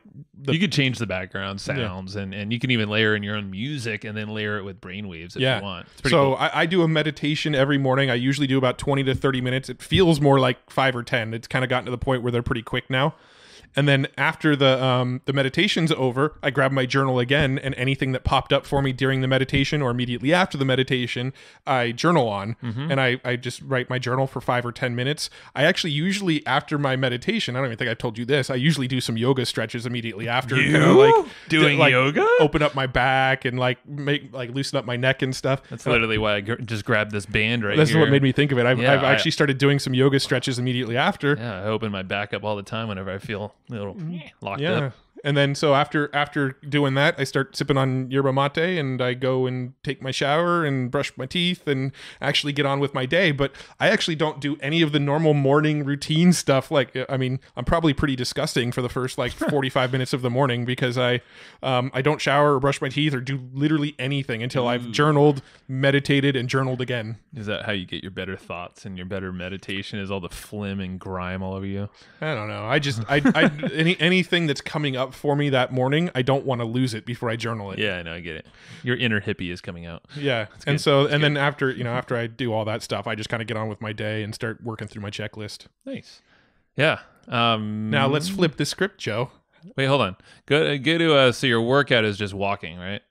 you could change the background sounds, and you can even layer in your own music and then layer it with brainwaves if you want. It's pretty cool. I do a meditation every morning. I usually do about 20 to 30 minutes. It feels more like 5 or 10. It's kind of gotten to the point where they're pretty quick now. And then after the meditation's over, I grab my journal again, and anything that popped up for me during the meditation or immediately after the meditation, I journal on. And I just write my journal for 5 or 10 minutes. I actually usually, after my meditation, I don't even think I told you this, I usually do some yoga stretches immediately after. Doing yoga? Open up my back and loosen up my neck and stuff. That's literally why I just grabbed this band right That's here. what made me think of it. I've actually started doing some yoga stretches immediately after. Yeah, I open my back up all the time whenever I feel a little locked up. And then so after doing that, I start sipping on yerba mate, and I go and take my shower and brush my teeth and actually get on with my day. But I actually don't do any of the normal morning routine stuff. I'm probably pretty disgusting for the first 45 minutes of the morning, because I don't shower or brush my teeth or do literally anything until I've journaled, meditated, and journaled again. Is that how you get your better thoughts and your better meditation? Is all the phlegm and grime all over you? I don't know. Anything that's coming up for me that morning, I don't want to lose it before I journal it. Yeah, I know, I get it. Your inner hippie is coming out. Yeah. And so, and then after I do all that stuff, I just kind of get on with my day and start working through my checklist. Nice. Yeah. Now let's flip the script, Joe. Wait, hold on. Go to so your workout is just walking, right?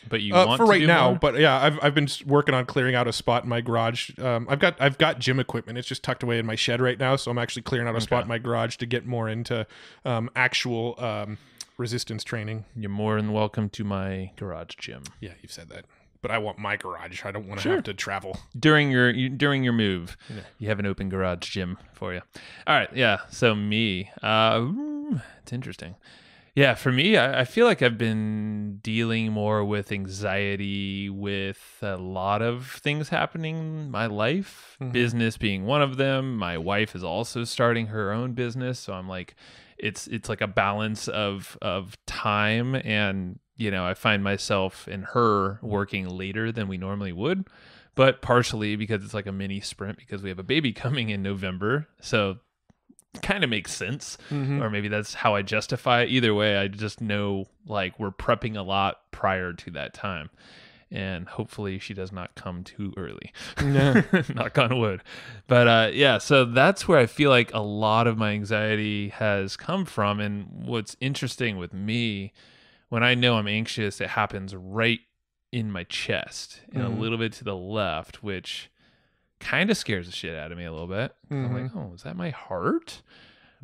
But you want for to right do now, more? but yeah, I've been working on clearing out a spot in my garage. I've got gym equipment. It's just tucked away in my shed right now, so I'm actually clearing out a spot in my garage to get more into actual resistance training. You're more than welcome to my garage gym. Yeah, you've said that. But I want my garage. I don't want to have to travel. During your move, you have an open garage gym for you. All right, yeah. So me, it's interesting. Yeah, for me, I feel like I've been dealing more with anxiety with a lot of things happening in my life, business being one of them. My wife is also starting her own business, so I'm like, it's like a balance of time, and I find myself and her working later than we normally would, but partially because it's like a mini sprint because we have a baby coming in November, so kind of makes sense. Or maybe that's how I justify it. Either way, I just know we're prepping a lot prior to that time, and hopefully she does not come too early. Knock on wood. But yeah, so that's where I feel like a lot of my anxiety has come from. And what's interesting with me, when I know I'm anxious, it happens right in my chest and a little bit to the left, which kind of scares the shit out of me a little bit. I'm like, oh, is that my heart?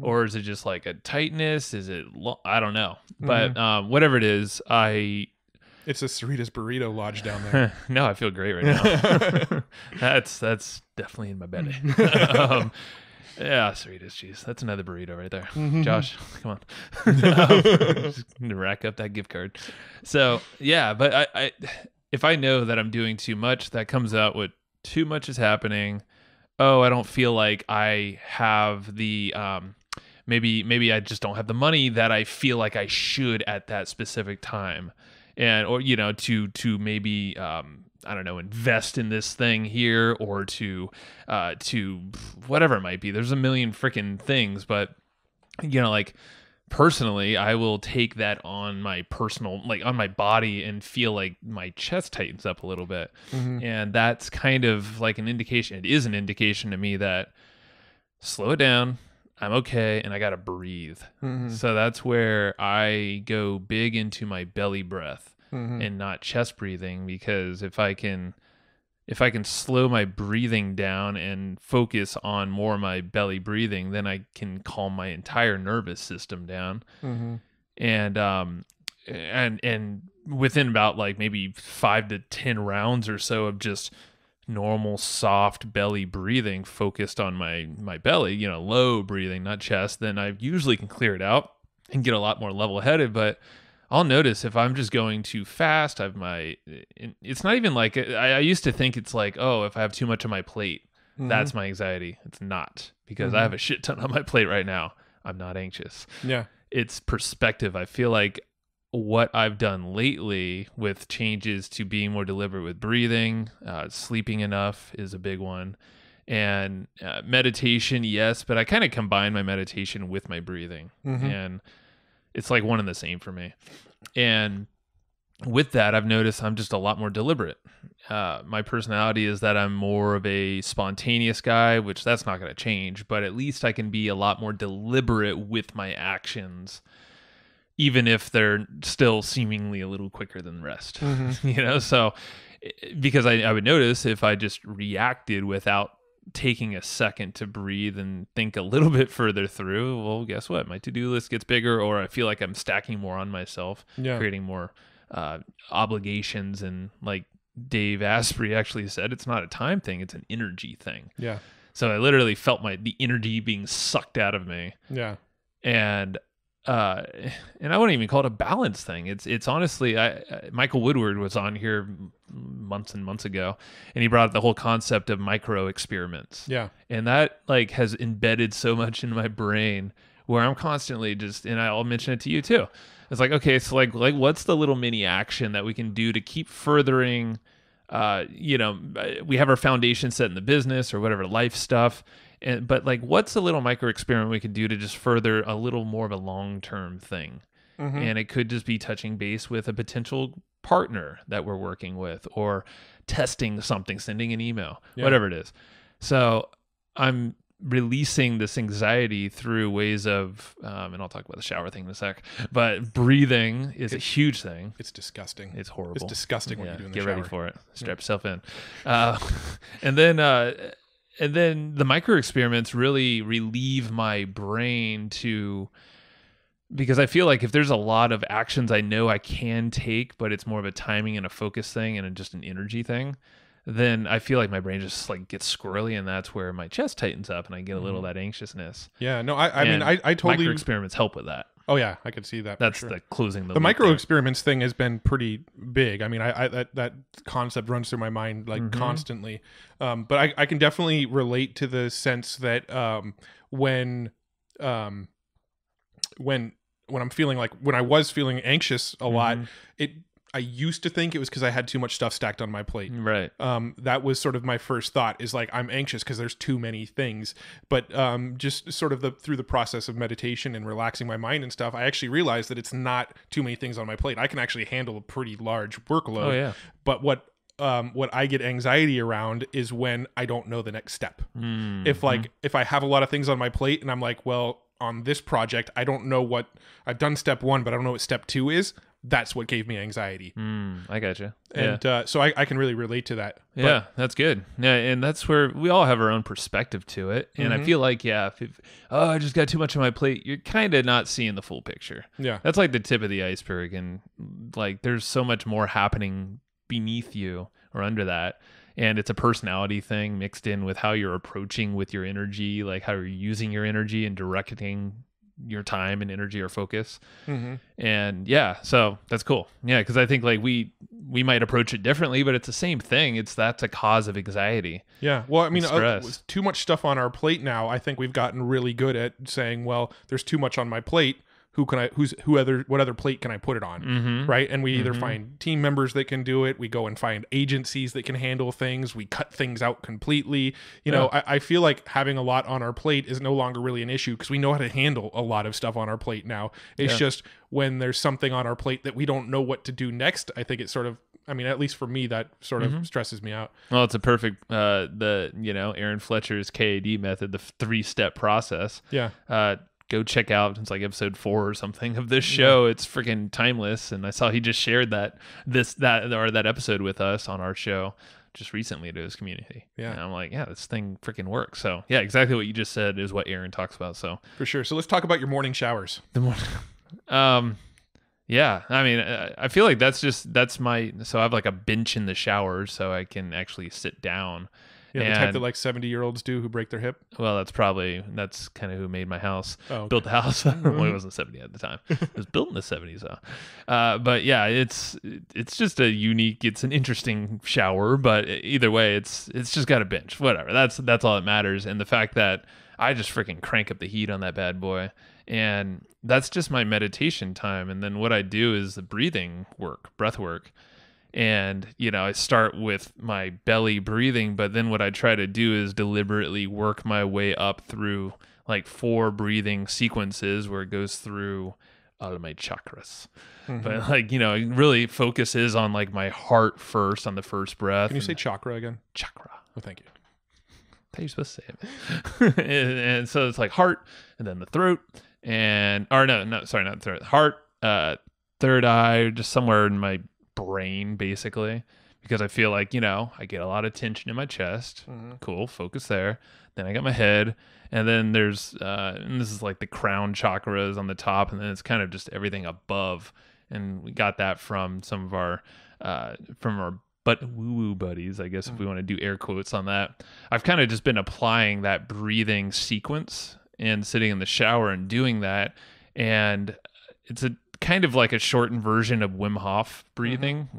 Or is it just like a tightness? Is it, I don't know. But whatever it is, it's a Cerritos burrito lodge down there. No, I feel great right now. That's definitely in my belly. Yeah, Cerritos cheese. That's another burrito right there. Josh, come on. Just gonna rack up that gift card. So yeah, but I if I know that I'm doing too much, that comes out with too much is happening. Oh, I don't feel like I have the maybe I just don't have the money that I feel like I should at that specific time, and or to maybe I don't know, invest in this thing here, or to whatever it might be. There's a million freaking things, but personally, I will take that on my personal, on my body, and feel like my chest tightens up a little bit. And that's kind of like an indication. It is an indication to me that slow it down. I'm okay, and I gotta breathe. So that's where I go big into my belly breath and not chest breathing, because if I can slow my breathing down and focus on more my belly breathing, then I can calm my entire nervous system down. And within about like maybe 5 to 10 rounds or so of just normal soft belly breathing focused on my belly, low breathing, not chest, then I usually can clear it out and get a lot more level headed. But I'll notice if I'm just going too fast, it's not even like, I used to think it's like, oh, if I have too much on my plate, that's my anxiety. It's not, because I have a shit ton on my plate right now. I'm not anxious. Yeah. It's perspective. I feel like what I've done lately with changes to being more deliberate with breathing, sleeping enough is a big one. And meditation, yes, but I kind of combine my meditation with my breathing. And it's like one and the same for me. And with that, I've noticed I'm just a lot more deliberate. My personality is that I'm more of a spontaneous guy, which that's not going to change, but at least I can be a lot more deliberate with my actions, even if they're still seemingly a little quicker than the rest. So because I would notice if I just reacted without taking a second to breathe and think a little bit further through, well, guess what? My to-do list gets bigger, or I feel like I'm stacking more on myself, creating more obligations. And like Dave Asprey actually said, it's not a time thing, it's an energy thing. Yeah. So I literally felt the energy being sucked out of me. Yeah. And I wouldn't even call it a balance thing. It's honestly, Michael Woodward was on here months and months ago, and he brought up the whole concept of micro experiments. Yeah. And that like has embedded so much in my brain where I'm constantly just, and I'll mention it to you too. It's like, okay, so like what's the little mini action that we can do to keep furthering, we have our foundation set in the business or whatever life stuff. But like, what's a little micro experiment we could do to just further a little more of a long-term thing? And it could just be touching base with a potential partner that we're working with, or testing something, sending an email, whatever it is. So I'm releasing this anxiety through ways of, and I'll talk about the shower thing in a sec, but breathing is a huge thing. It's disgusting. It's horrible. It's disgusting when you do in the shower. Get ready for it. Strap yourself in. And then the micro experiments really relieve my brain because I feel like if there's a lot of actions I know I can take, but it's more of a timing and a focus thing and just an energy thing, then I feel like my brain just like gets squirrely, and that's where my chest tightens up and I get a little of that anxiousness. Yeah, no, I mean, I totally... Micro experiments help with that. Oh yeah, I could see that. That's the closing the micro there. Experiments thing has been pretty big. I mean, that concept runs through my mind like constantly. But I can definitely relate to the sense that when I'm feeling like, when I was feeling anxious a lot, I used to think it was because I had too much stuff stacked on my plate. Right. That was sort of my first thought, is like, I'm anxious because there's too many things. But just sort of through the process of meditation and relaxing my mind and stuff, I actually realized that it's not too many things on my plate. I can actually handle a pretty large workload. Oh, yeah. But what I get anxiety around is when I don't know the next step. If I have a lot of things on my plate and I'm like, well, on this project, I don't know what I've done step 1, but I don't know what step 2 is. That's what gave me anxiety. I gotcha. And so I can really relate to that. Yeah, that's good. Yeah, and that's where we all have our own perspective to it. And I feel like, if I just got too much on my plate, you're kind of not seeing the full picture. Yeah. That's like the tip of the iceberg. And like, there's so much more happening beneath you or under that. And it's a personality thing mixed in with how you're approaching with your energy, like how you're using your energy and directing your time and energy or focus. And so that's cool. Yeah, because I think like we might approach it differently, but it's the same thing. That's a cause of anxiety. Yeah. Well, I mean, with too much stuff on our plate now, I think we've gotten really good at saying, well, there's too much on my plate. What other plate can I put it on? Right. And we either find team members that can do it. We go and find agencies that can handle things. We cut things out completely. You know, I feel like having a lot on our plate is no longer really an issue because we know how to handle a lot of stuff on our plate now. It's just when there's something on our plate that we don't know what to do next, I think it sort of I mean, at least for me, that sort of stresses me out. Well, it's a perfect, Aaron Fletcher's KAD method, the 3-step process. Yeah. Go check out, it's like episode 4 or something of this show. It's freaking timeless. And I saw he just shared that episode with us on our show just recently to his community. Yeah. And I'm like, yeah, this thing freaking works. So yeah, exactly what you just said is what Aaron talks about. So for sure. So let's talk about your morning showers. The morning, yeah, I mean, I feel like that's my, so I have like a bench in the shower so I can actually sit down. Yeah, the type that like 70-year-olds do who break their hip. Well, that's kind of who made my house. Oh, okay. Built the house. Well, it wasn't 70 at the time. It was built in the 70s though. But yeah, it's just it's an interesting shower, but either way, it's just got a bench. Whatever. That's all that matters. And the fact that I just freaking crank up the heat on that bad boy. And that's just my meditation time. And then what I do is the breath work. And, I start with my belly breathing, but then what I try to do is deliberately work my way up through like 4 breathing sequences where it goes through all of my chakras. But it really focuses on like my heart first on the first breath. Can you say chakra again? Chakra. Oh, thank you. How are you supposed to say it? and so it's like heart and then the throat sorry, not throat. Heart, third eye, just somewhere in my brain basically, because I feel like I get a lot of tension in my chest. Cool, focus there. Then I got my head, and then there's and this is like the crown chakras on the top, and then it's kind of just everything above. And we got that from some of our but woo-woo buddies, I guess, if we want to do air quotes on that. I've kind of just been applying that breathing sequence and sitting in the shower and doing that, and it's a kind of like a shortened version of Wim Hof breathing,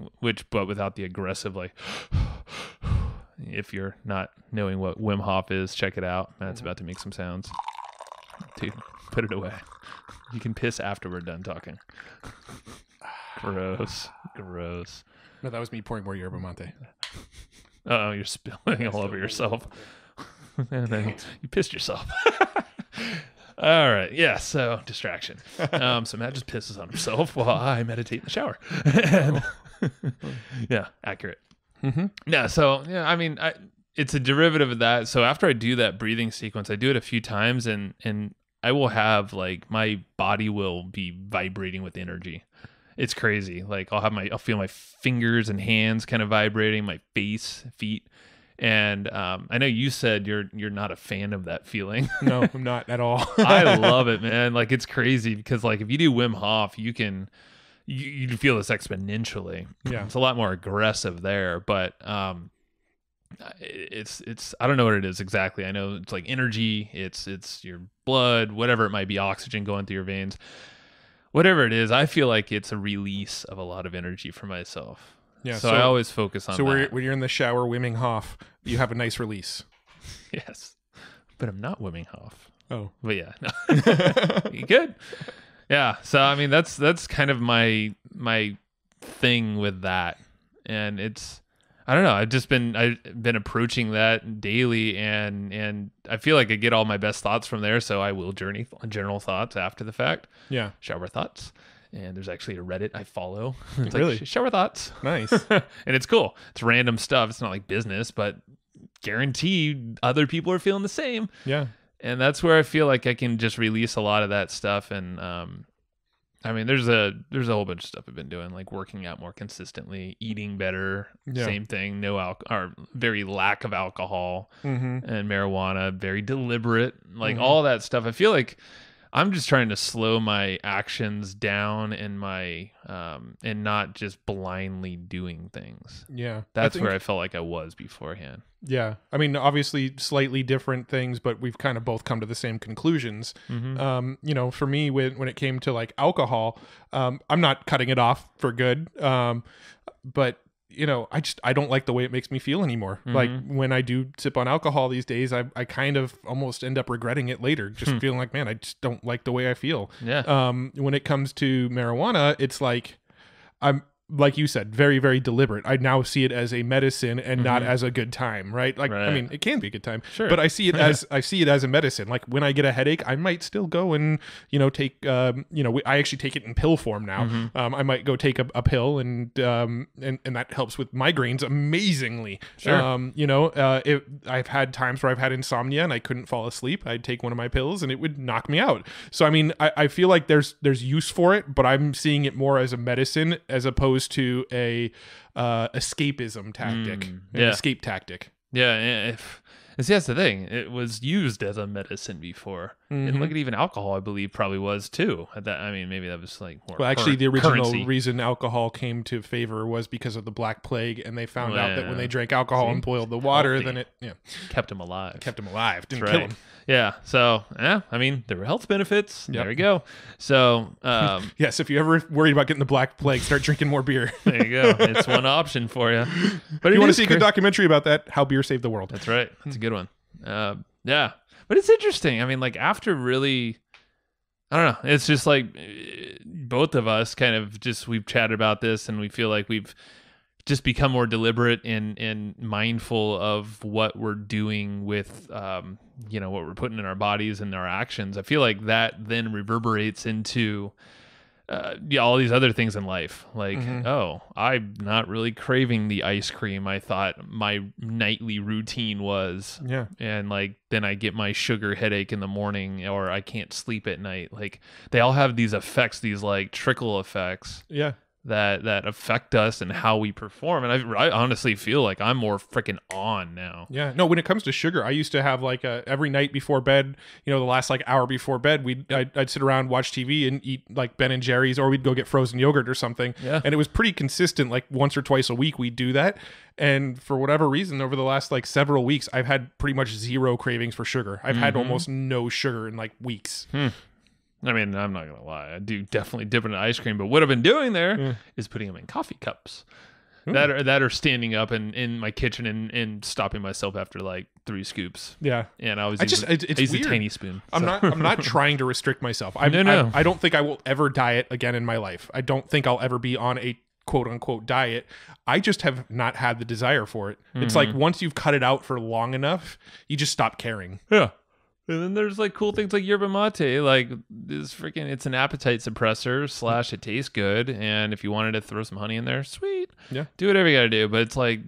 but without the aggressive, like, if you're not knowing what Wim Hof is, check it out. Matt's about to make some sounds. Dude, put it away. You can piss after we're done talking. Gross. No, that was me pouring more yerba mate. Oh, you're spilling all over yourself. And then you pissed yourself. All right. Yeah. So distraction. So Matt just pisses on himself while I meditate in the shower. And yeah, accurate. Yeah. So yeah, I mean, it's a derivative of that. So after I do that breathing sequence, I do it a few times, and I will have like my body will be vibrating with energy. It's crazy. Like I'll feel my fingers and hands kind of vibrating, my face, feet. And I know you said you're not a fan of that feeling. No, I'm not at all. I love it, man. Like it's crazy because like if you do Wim Hof, you can feel this exponentially. Yeah, it's a lot more aggressive there, but it's I don't know what it is exactly. I know it's like energy. It's your blood, whatever it might be, oxygen going through your veins, whatever it is. I feel like it's a release of a lot of energy for myself. Yeah, so I always focus on that. So when you're in the shower Wimming Hof, you have a nice release. Yes, but I'm not Wimming Hof. Oh, but yeah, no. You good? Yeah. So I mean, that's kind of my thing with that, and I don't know. I've been approaching that daily, and I feel like I get all my best thoughts from there. So I will journal thoughts after the fact. Yeah, shower thoughts. And there's actually a Reddit I follow. It's really? Like, shower thoughts. Nice. And it's cool. It's random stuff. It's not like business, but guaranteed other people are feeling the same. Yeah. And that's where I feel like I can just release a lot of that stuff. And I mean, there's a whole bunch of stuff I've been doing, like working out more consistently, eating better. Yeah. Same thing. No alcohol, or very lack of alcohol and marijuana. Very deliberate. Like all that stuff. I feel like I'm just trying to slow my actions down and and not just blindly doing things. Yeah. That's where I felt like I was beforehand. Yeah. I mean, obviously slightly different things, but we've kind of both come to the same conclusions. For me, when it came to like alcohol, I'm not cutting it off for good. But I don't like the way it makes me feel anymore. Like when I do sip on alcohol these days, I kind of almost end up regretting it later, just feeling like, man, I just don't like the way I feel. Yeah. When it comes to marijuana, it's like like you said, very, very deliberate. I now see it as a medicine and not as a good time, right? Like, I mean, it can be a good time, Sure. but I see it as a medicine. Like when I get a headache, I might still go and, take, I actually take it in pill form now. I might go take a pill and that helps with migraines amazingly. Sure. I've had times where I've had insomnia and I couldn't fall asleep. I'd take one of my pills and it would knock me out. So, I mean, I feel like there's use for it, but I'm seeing it more as a medicine as opposed to a escapism tactic, an escape tactic. Yeah, see, that's the thing. It was used as a medicine before, and look at even alcohol. I believe probably was too. Maybe that was like more. Well, actually, the original currency. reason alcohol came to favor was because of the Black Plague, and they found out that when they drank alcohol and boiled the water, then it kept them alive. Didn't kill them. Yeah. So, there were health benefits. Yep. There we go. So, yes, if you're ever worried about getting the Black Plague, start drinking more beer. There you go. It's one option for you. But if you want to see a good documentary about that, How Beer Saved the World. That's right. That's a good one. Yeah. But it's interesting. I mean, like after really, I don't know. It's just like both of us kind of we've chatted about this and we feel like we've just become more deliberate and mindful of what we're doing with, what we're putting in our bodies and our actions. I feel like that then reverberates into all these other things in life. Like, I'm not really craving the ice cream I thought my nightly routine was. Yeah. And like, then I get my sugar headache in the morning or I can't sleep at night. Like they all have these effects, these like trickle effects. Yeah. That affect us and how we perform. And I honestly feel like I'm more freaking on now. Yeah. No, when it comes to sugar, I used to have like every night before bed, the last like hour before bed, I'd sit around, watch TV and eat like Ben and Jerry's, or we'd go get frozen yogurt or something. Yeah. And it was pretty consistent. Like once or twice a week, we'd do that. And for whatever reason, over the last like several weeks, I've had pretty much zero cravings for sugar. I've had almost no sugar in like weeks. I mean, I'm not going to lie. I do definitely dip in ice cream, but what I've been doing there is putting them in coffee cups that are standing up in my kitchen and stopping myself after like 3 scoops. Yeah. And I use a tiny spoon. I'm not trying to restrict myself. I don't think I will ever diet again in my life. I don't think I'll ever be on a quote unquote diet. I just have not had the desire for it. It's like once you've cut it out for long enough, you just stop caring. Yeah. And then there's like cool things like yerba mate, like it's an appetite suppressor / it tastes good. And if you wanted to throw some honey in there, sweet. Yeah. Do whatever you got to do. But it's like,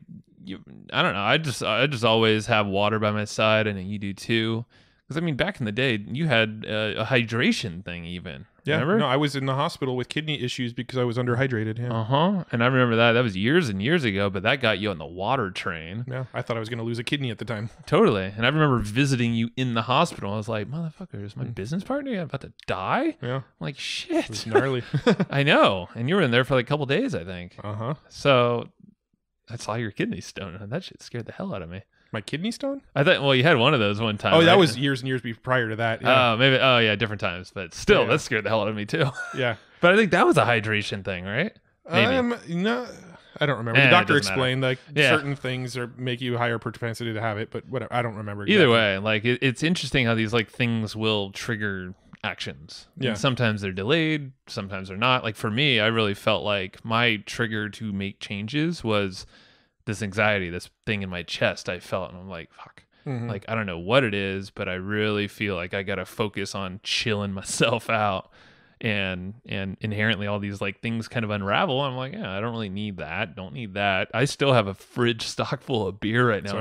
I don't know. I just always have water by my side, and you do too. Because I mean, back in the day, you had a hydration thing even. Yeah, remember? No, I was in the hospital with kidney issues because I was underhydrated. Yeah. And I remember that. That was years and years ago, but that got you on the water train. Yeah, I thought I was going to lose a kidney at the time. Totally. And I remember visiting you in the hospital. I was like, motherfucker, is my business partner about to die? Yeah. I'm like, shit. It's gnarly. I know. And you were in there for like a couple days, I think. So I saw your kidney stone, and that shit scared the hell out of me. My kidney stone? I thought, well, you had one of those one time. Oh, that was years and years prior to that. Yeah. Maybe. Oh, yeah, different times. But still, that scared the hell out of me, too. Yeah. But I think that was a hydration thing, right? Maybe. No, I don't remember. The doctor explained, like, certain things make you higher propensity to have it, but whatever. I don't remember exactly. Either way, like, it's interesting how these, like, things will trigger actions. Yeah. And sometimes they're delayed, sometimes they're not. Like, for me, I really felt like my trigger to make changes was this anxiety, this thing in my chest I felt, and I'm like, fuck. Like, I don't know what it is, but I really feel like I got to focus on chilling myself out, and inherently all these like things kind of unravel. I'm like, yeah, I don't really need that. Don't need that. I still have a fridge stock full of beer right now. So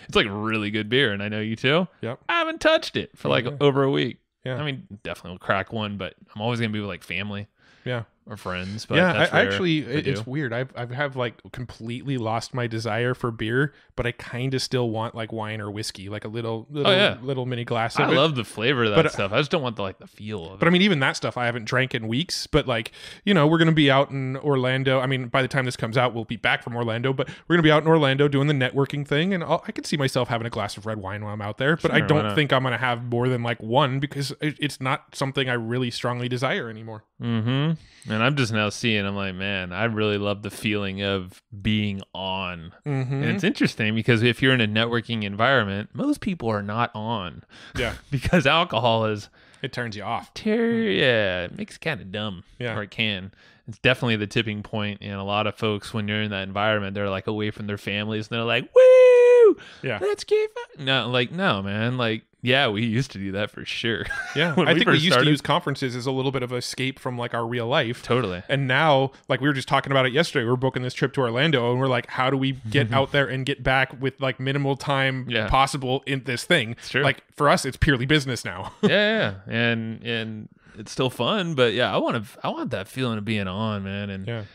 it's like really good beer, and I know you too. Yep. I haven't touched it for like over a week. Yeah. I mean, definitely will crack one, but I'm always going to be with like family. Yeah. Or friends. But yeah, I actually, it's weird. I've have like completely lost my desire for beer, but I kind of still want like wine or whiskey, like a little mini glass of it. I love the flavor of that stuff. I just don't want the feel of it. But I mean, even that stuff I haven't drank in weeks, but like, we're going to be out in Orlando. I mean, by the time this comes out, we'll be back from Orlando, but we're going to be out in Orlando doing the networking thing. And I could see myself having a glass of red wine while I'm out there, but I don't think I'm going to have more than like one because it's not something I really strongly desire anymore. And I'm just now seeing, I'm like, man, I really love the feeling of being on. And it's interesting because if you're in a networking environment, most people are not on. Yeah. Because alcohol is It turns you off. Yeah, it makes it kind of dumb. Yeah. Or it can. It's definitely the tipping point, and a lot of folks, when you're in that environment, they're like away from their families, and they're like, "Woo, Yeah. let's get fun." No, man. Like, yeah, we used to do that for sure. Yeah, When I we think we first used started. to use conferences as a little bit of escape from like our real life. Totally. And now, like we were just talking about it yesterday, we're booking this trip to Orlando, and we're like, how do we get out there and get back with like minimal time possible in this thing? It's true. Like for us, it's purely business now. Yeah, and it's still fun, but yeah, I want that feeling of being on, man, and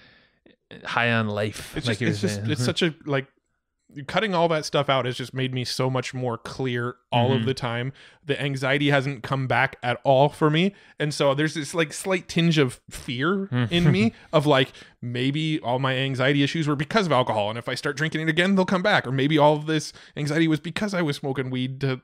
high on life. It's like just, it's such a like. Cutting all that stuff out has just made me so much more clear all of the time. The anxiety hasn't come back at all for me. And so there's this like slight tinge of fear in me of like, maybe all my anxiety issues were because of alcohol. And if I start drinking it again, they'll come back. Or maybe all of this anxiety was because I was smoking weed to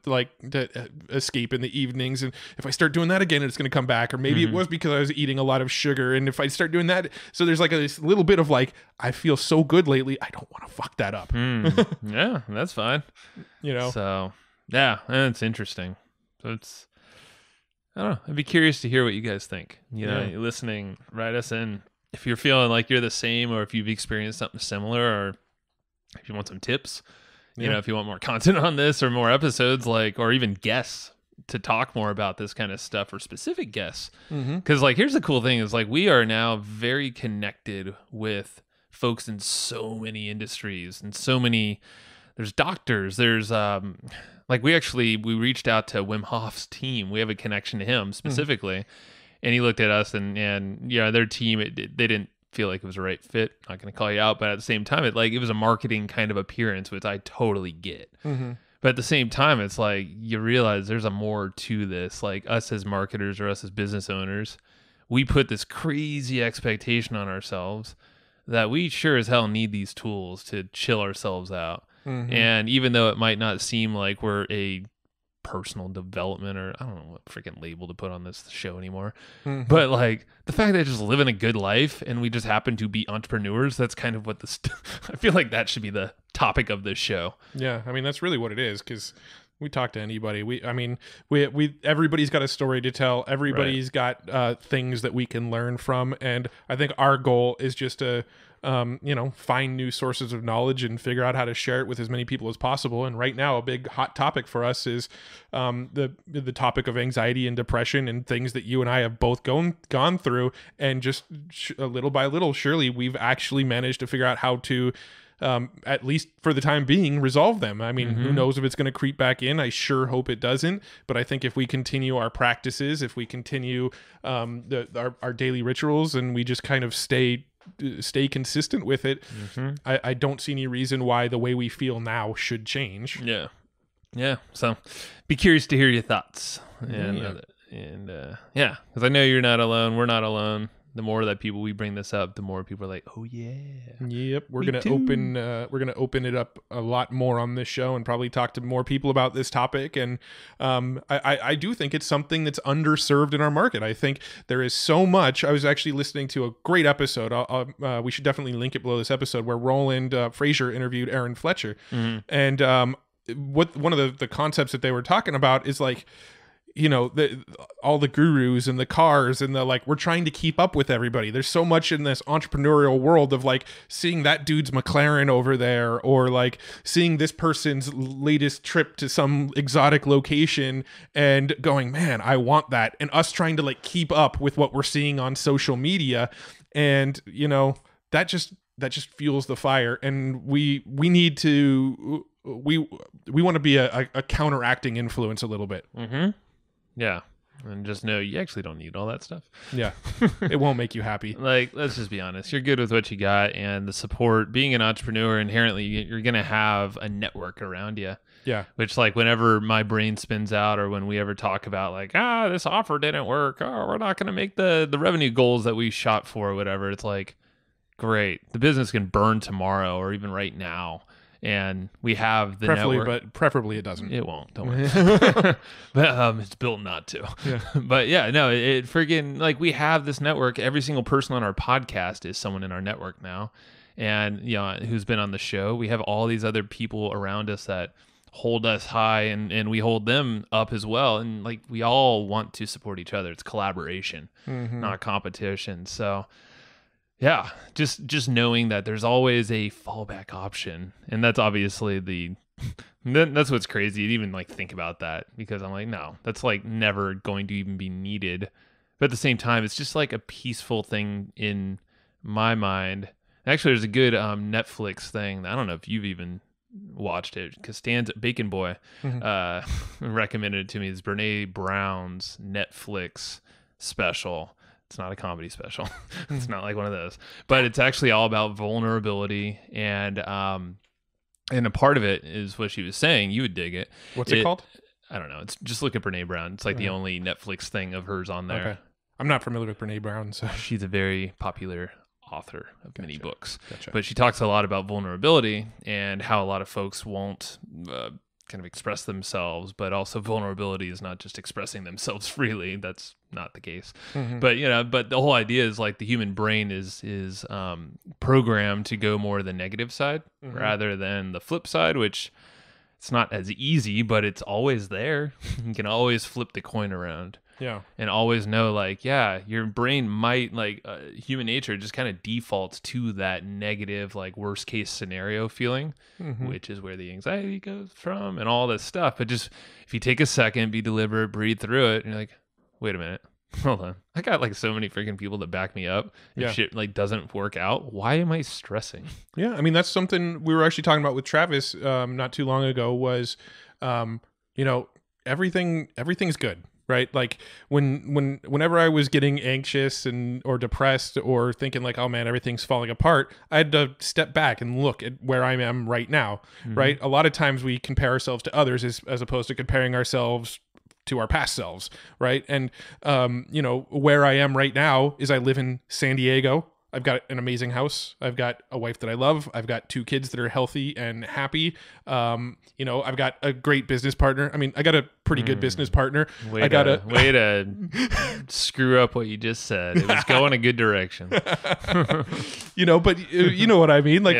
escape in the evenings. And if I start doing that again, it's going to come back. Or maybe it was because I was eating a lot of sugar. And if I start doing that, so there's like this little bit of like, I feel so good lately, I don't want to fuck that up. Yeah, that's fine. You know? So, yeah, it's interesting. So it's, I don't know. I'd be curious to hear what you guys think. You know, you're listening, write us in. If you're feeling like you're the same, or if you've experienced something similar, or if you want some tips, you know, if you want more content on this or more episodes, like, or even guests to talk more about this kind of stuff, or specific guests. Because like, here's the cool thing is like, we are now very connected with folks in so many industries and so many, there's doctors, there's like we reached out to Wim Hof's team. We have a connection to him specifically, and he looked at us and their team, they didn't feel like it was a right fit. Not going to call you out, but at the same time, it was a marketing kind of appearance, which I totally get. But at the same time, it's like you realize there's a more to this. Like us as marketers or us as business owners, we put this crazy expectation on ourselves that we sure as hell need these tools to chill ourselves out. And even though it might not seem like we're a personal development, or I don't know what freaking label to put on this show anymore, but like the fact that just living a good life and we just happen to be entrepreneurs, that's kind of what I feel like that should be the topic of this show. Yeah, I mean, that's really what it is, because we talk to anybody. We everybody's got a story to tell. Everybody's got things that we can learn from, and I think our goal is just to find new sources of knowledge and figure out how to share it with as many people as possible. And right now, a big hot topic for us is the topic of anxiety and depression, and things that you and I have both gone through. And just little by little, surely we've actually managed to figure out how to, at least for the time being, resolve them. I mean, who knows if it's going to creep back in? I sure hope it doesn't. But I think if we continue our practices, if we continue our daily rituals, and we just kind of stay consistent with it, I don't see any reason why the way we feel now should change. Yeah. So be curious to hear your thoughts. And because I know you're not alone. We're not alone. The more that people we bring this up, the more people are like, "Oh yeah, yep." We're gonna open it up a lot more on this show, and probably talk to more people about this topic. And I do think it's something that's underserved in our market. I think there is so much. I was actually listening to a great episode. We should definitely link it below this episode, where Roland Frazier interviewed Aaron Fletcher, and one of the concepts that they were talking about is like, all the gurus and the cars and the like, we're trying to keep up with everybody. There's so much in this entrepreneurial world of like seeing that dude's McLaren over there, or like seeing this person's latest trip to some exotic location and going, man, I want that. And us trying to like keep up with what we're seeing on social media. And, that just fuels the fire. And we need to, we want to be a counteracting influence a little bit. Yeah. And just know you actually don't need all that stuff. Yeah. It won't make you happy. Like, let's just be honest. You're good with what you got, and the support. Being an entrepreneur, inherently, you're going to have a network around you. Yeah. Which, like, whenever my brain spins out, or when we ever talk about, like, this offer didn't work, we're not going to make the revenue goals that we shot for, or whatever, it's like, great. The business can burn tomorrow, or even right now. And we have the network. But preferably it doesn't. It won't. Don't worry. But it's built not to. Yeah. But yeah, no, it friggin', like, we have this network. Every single person on our podcast is someone in our network now, and who's been on the show. We have all these other people around us that hold us high, and we hold them up as well. And like we all want to support each other. It's collaboration, not competition. So yeah, just knowing that there's always a fallback option, and that's obviously that's what's crazy to even like think about that, because I'm like, no, that's like never going to even be needed. But at the same time, it's just like a peaceful thing in my mind. Actually, there's a good Netflix thing. I don't know if you've even watched it, because Stan's Bacon Boy recommended it to me. It's Brene Brown's Netflix special. It's not a comedy special. It's not like one of those, but it's actually all about vulnerability, and a part of it is what she was saying. You would dig it. What's it called? I don't know. It's just look at Brene Brown. It's like the only Netflix thing of hers on there. Okay. I'm not familiar with Brene Brown, so she's a very popular author of many books. Gotcha. But she talks a lot about vulnerability and how a lot of folks won't kind of express themselves, but also vulnerability is not just expressing themselves freely. That's not the case. But but the whole idea is like the human brain is programmed to go more the negative side rather than the flip side, which it's not as easy, but it's always there. You can always flip the coin around. Yeah. And always know, like, yeah, your brain might, like, human nature just kind of defaults to that negative, like, worst case scenario feeling, which is where the anxiety goes from and all this stuff. But just if you take a second, be deliberate, breathe through it, and you're like, wait a minute, hold on. I got, like, so many freaking people that back me up. If shit, like, doesn't work out, why am I stressing? Yeah. I mean, that's something we were actually talking about with Travis not too long ago was, everything's good. Right. Like whenever I was getting anxious or depressed or thinking like, oh man, everything's falling apart, I had to step back and look at where I am right now. Right. A lot of times we compare ourselves to others as opposed to comparing ourselves to our past selves. Right. And, where I am right now is I live in San Diego. I've got an amazing house. I've got a wife that I love. I've got 2 kids that are healthy and happy. I've got a great business partner. I mean, I got a pretty good business partner. Way to screw up what you just said. It was going a good direction. But you know what I mean? Like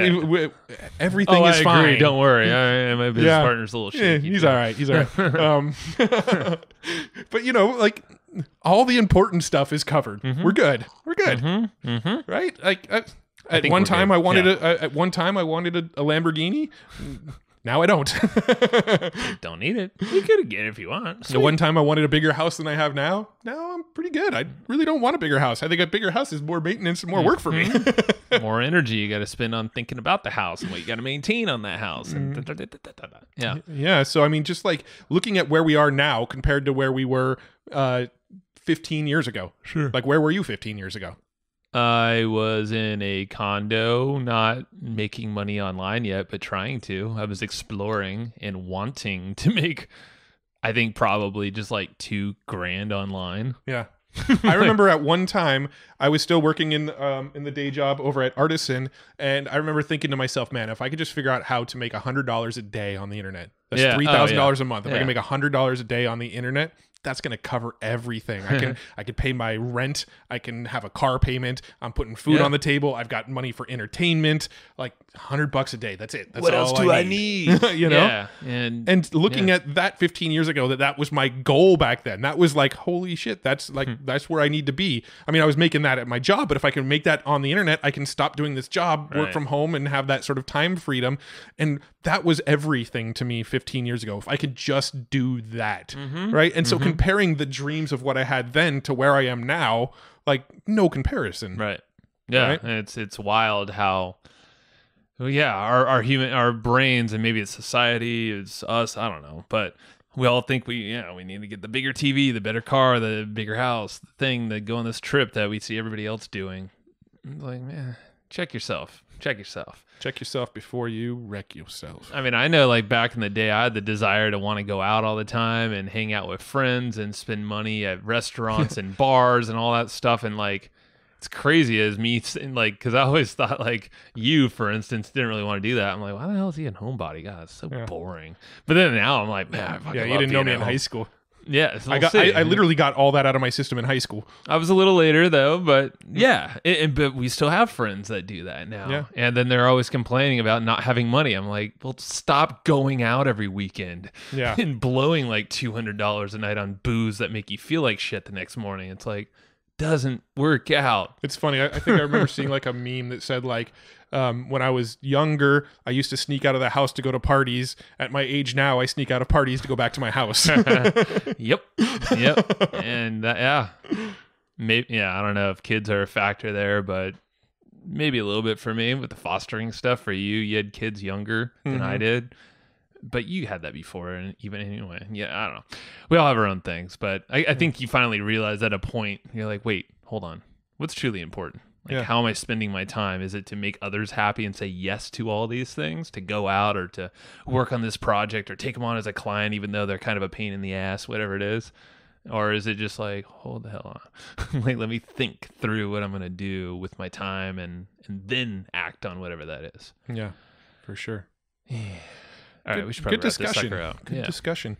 everything is fine. Agree. Don't worry. My business partner's a little shaky. He's all right. He's all right. But like all the important stuff is covered. We're good. We're good. Right? Like at one time I wanted a Lamborghini. Now I don't. Don't need it. You could get it if you want. The one time I wanted a bigger house than I have now. Now I'm pretty good. I really don't want a bigger house. I think a bigger house is more maintenance and more work for me. More energy you got to spend on thinking about the house and what you got to maintain on that house. Yeah. So I mean, just like looking at where we are now compared to where we were 15 years ago. Sure. Like where were you 15 years ago? I was in a condo, not making money online yet, but trying to. I was exploring and wanting to make, I think probably just like $2,000 online. Yeah. I remember at one time I was still working in the day job over at Artisan, and I remember thinking to myself, man, if I could just figure out how to make $100 a day on the internet, that's $3,000 a month. If I can make $100 a day on the internet, that's going to cover everything. I can pay my rent. I can have a car payment. I'm putting food on the table. I've got money for entertainment, like $100 a day. That's it. That's what all else do I need? Yeah. And looking at that 15 years ago, that was my goal back then. That was like, holy shit, that's where I need to be. I mean, I was making that at my job, but if I can make that on the internet, I can stop doing this job, work from home, and have that sort of time freedom. And that was everything to me 15 years ago. If I could just do that, right? And so comparing the dreams of what I had then to where I am now, like no comparison. Right. Yeah. Right? It's wild how, our brains, and maybe it's society, it's us, I don't know, but we all think we need to get the bigger TV, the better car, the bigger house, the thing that go on this trip that we see everybody else doing. Like, man, check yourself before you wreck yourself. I mean, I know like back in the day, I had the desire to want to go out all the time and hang out with friends and spend money at restaurants and bars and all that stuff. And like, it's crazy as me, like, because I always thought like you, for instance, didn't really want to do that. I'm like, why the hell is he a homebody? God, it's so boring. But then now I'm like, man, you didn't know me in high school. Yeah, so I literally got all that out of my system in high school. I was a little later though, but yeah, but we still have friends that do that now. Yeah. And then they're always complaining about not having money. I'm like, well, stop going out every weekend. Yeah. And blowing like $200 a night on booze that make you feel like shit the next morning. It's like, doesn't work out. It's funny. I think I remember seeing like a meme that said like, when I was younger, I used to sneak out of the house to go to parties. At my age now, I sneak out of parties to go back to my house. Yep. And maybe, I don't know if kids are a factor there, but maybe a little bit for me with the fostering stuff. For you had kids younger than I did, but you had that before. And even anyway, I don't know. We all have our own things, but I think you finally realize at a point, you're like, wait, hold on. What's truly important? Like, how am I spending my time? Is it to make others happy and say yes to all these things, to go out or to work on this project or take them on as a client, even though they're kind of a pain in the ass, whatever it is? Or is it just like, hold the hell on. Like, let me think through what I'm going to do with my time and then act on whatever that is. Yeah, for sure. All right, we should probably wrap this sucker out. Good discussion.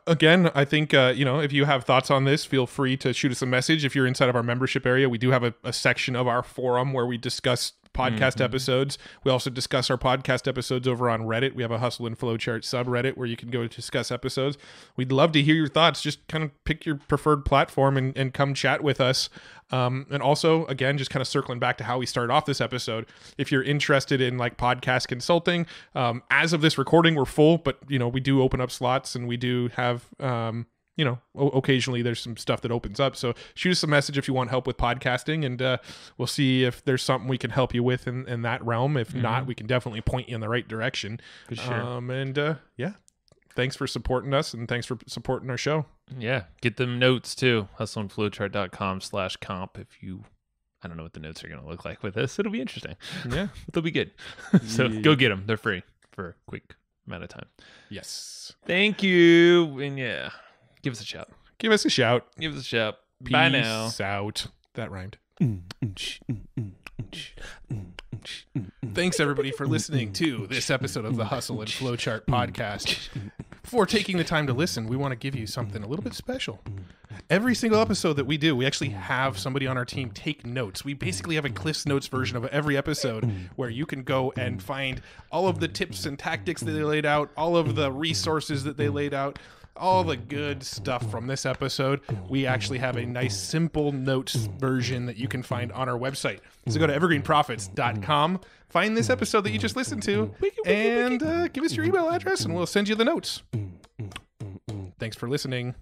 Again, I think, if you have thoughts on this, feel free to shoot us a message. If you're inside of our membership area, we do have a section of our forum where we discuss podcast episodes. We also discuss our podcast episodes over on Reddit. We have a Hustle and Flowchart subreddit where you can go discuss episodes. We'd love to hear your thoughts. Just kind of pick your preferred platform and come chat with us. And also, again, just kind of circling back to how we started off this episode, if you're interested in like podcast consulting, as of this recording, we're full, but we do open up slots, and we do have occasionally there's some stuff that opens up. So shoot us a message if you want help with podcasting, and we'll see if there's something we can help you with in that realm. If not, we can definitely point you in the right direction. For sure. Thanks for supporting us, and thanks for supporting our show. Yeah. Get them notes too. hustleandflowchart.com/comp. I don't know what the notes are going to look like with this. It'll be interesting. Yeah. But they'll be good. So go get them. They're free for a quick amount of time. Yes. Thank you. And give us a shout. Give us a shout. Bye now. Peace out. That rhymed. Thanks, everybody, for listening to this episode of the Hustle and Flowchart podcast. Before taking the time to listen, we want to give you something a little bit special. Every single episode that we do, we actually have somebody on our team take notes. We basically have a Cliff's Notes version of every episode where you can go and find all of the tips and tactics that they laid out, all of the resources that they laid out, all the good stuff from this episode. We actually have a nice simple notes version that you can find on our website. So go to evergreenprofits.com, find this episode that you just listened to, and give us your email address, and we'll send you the notes. Thanks for listening.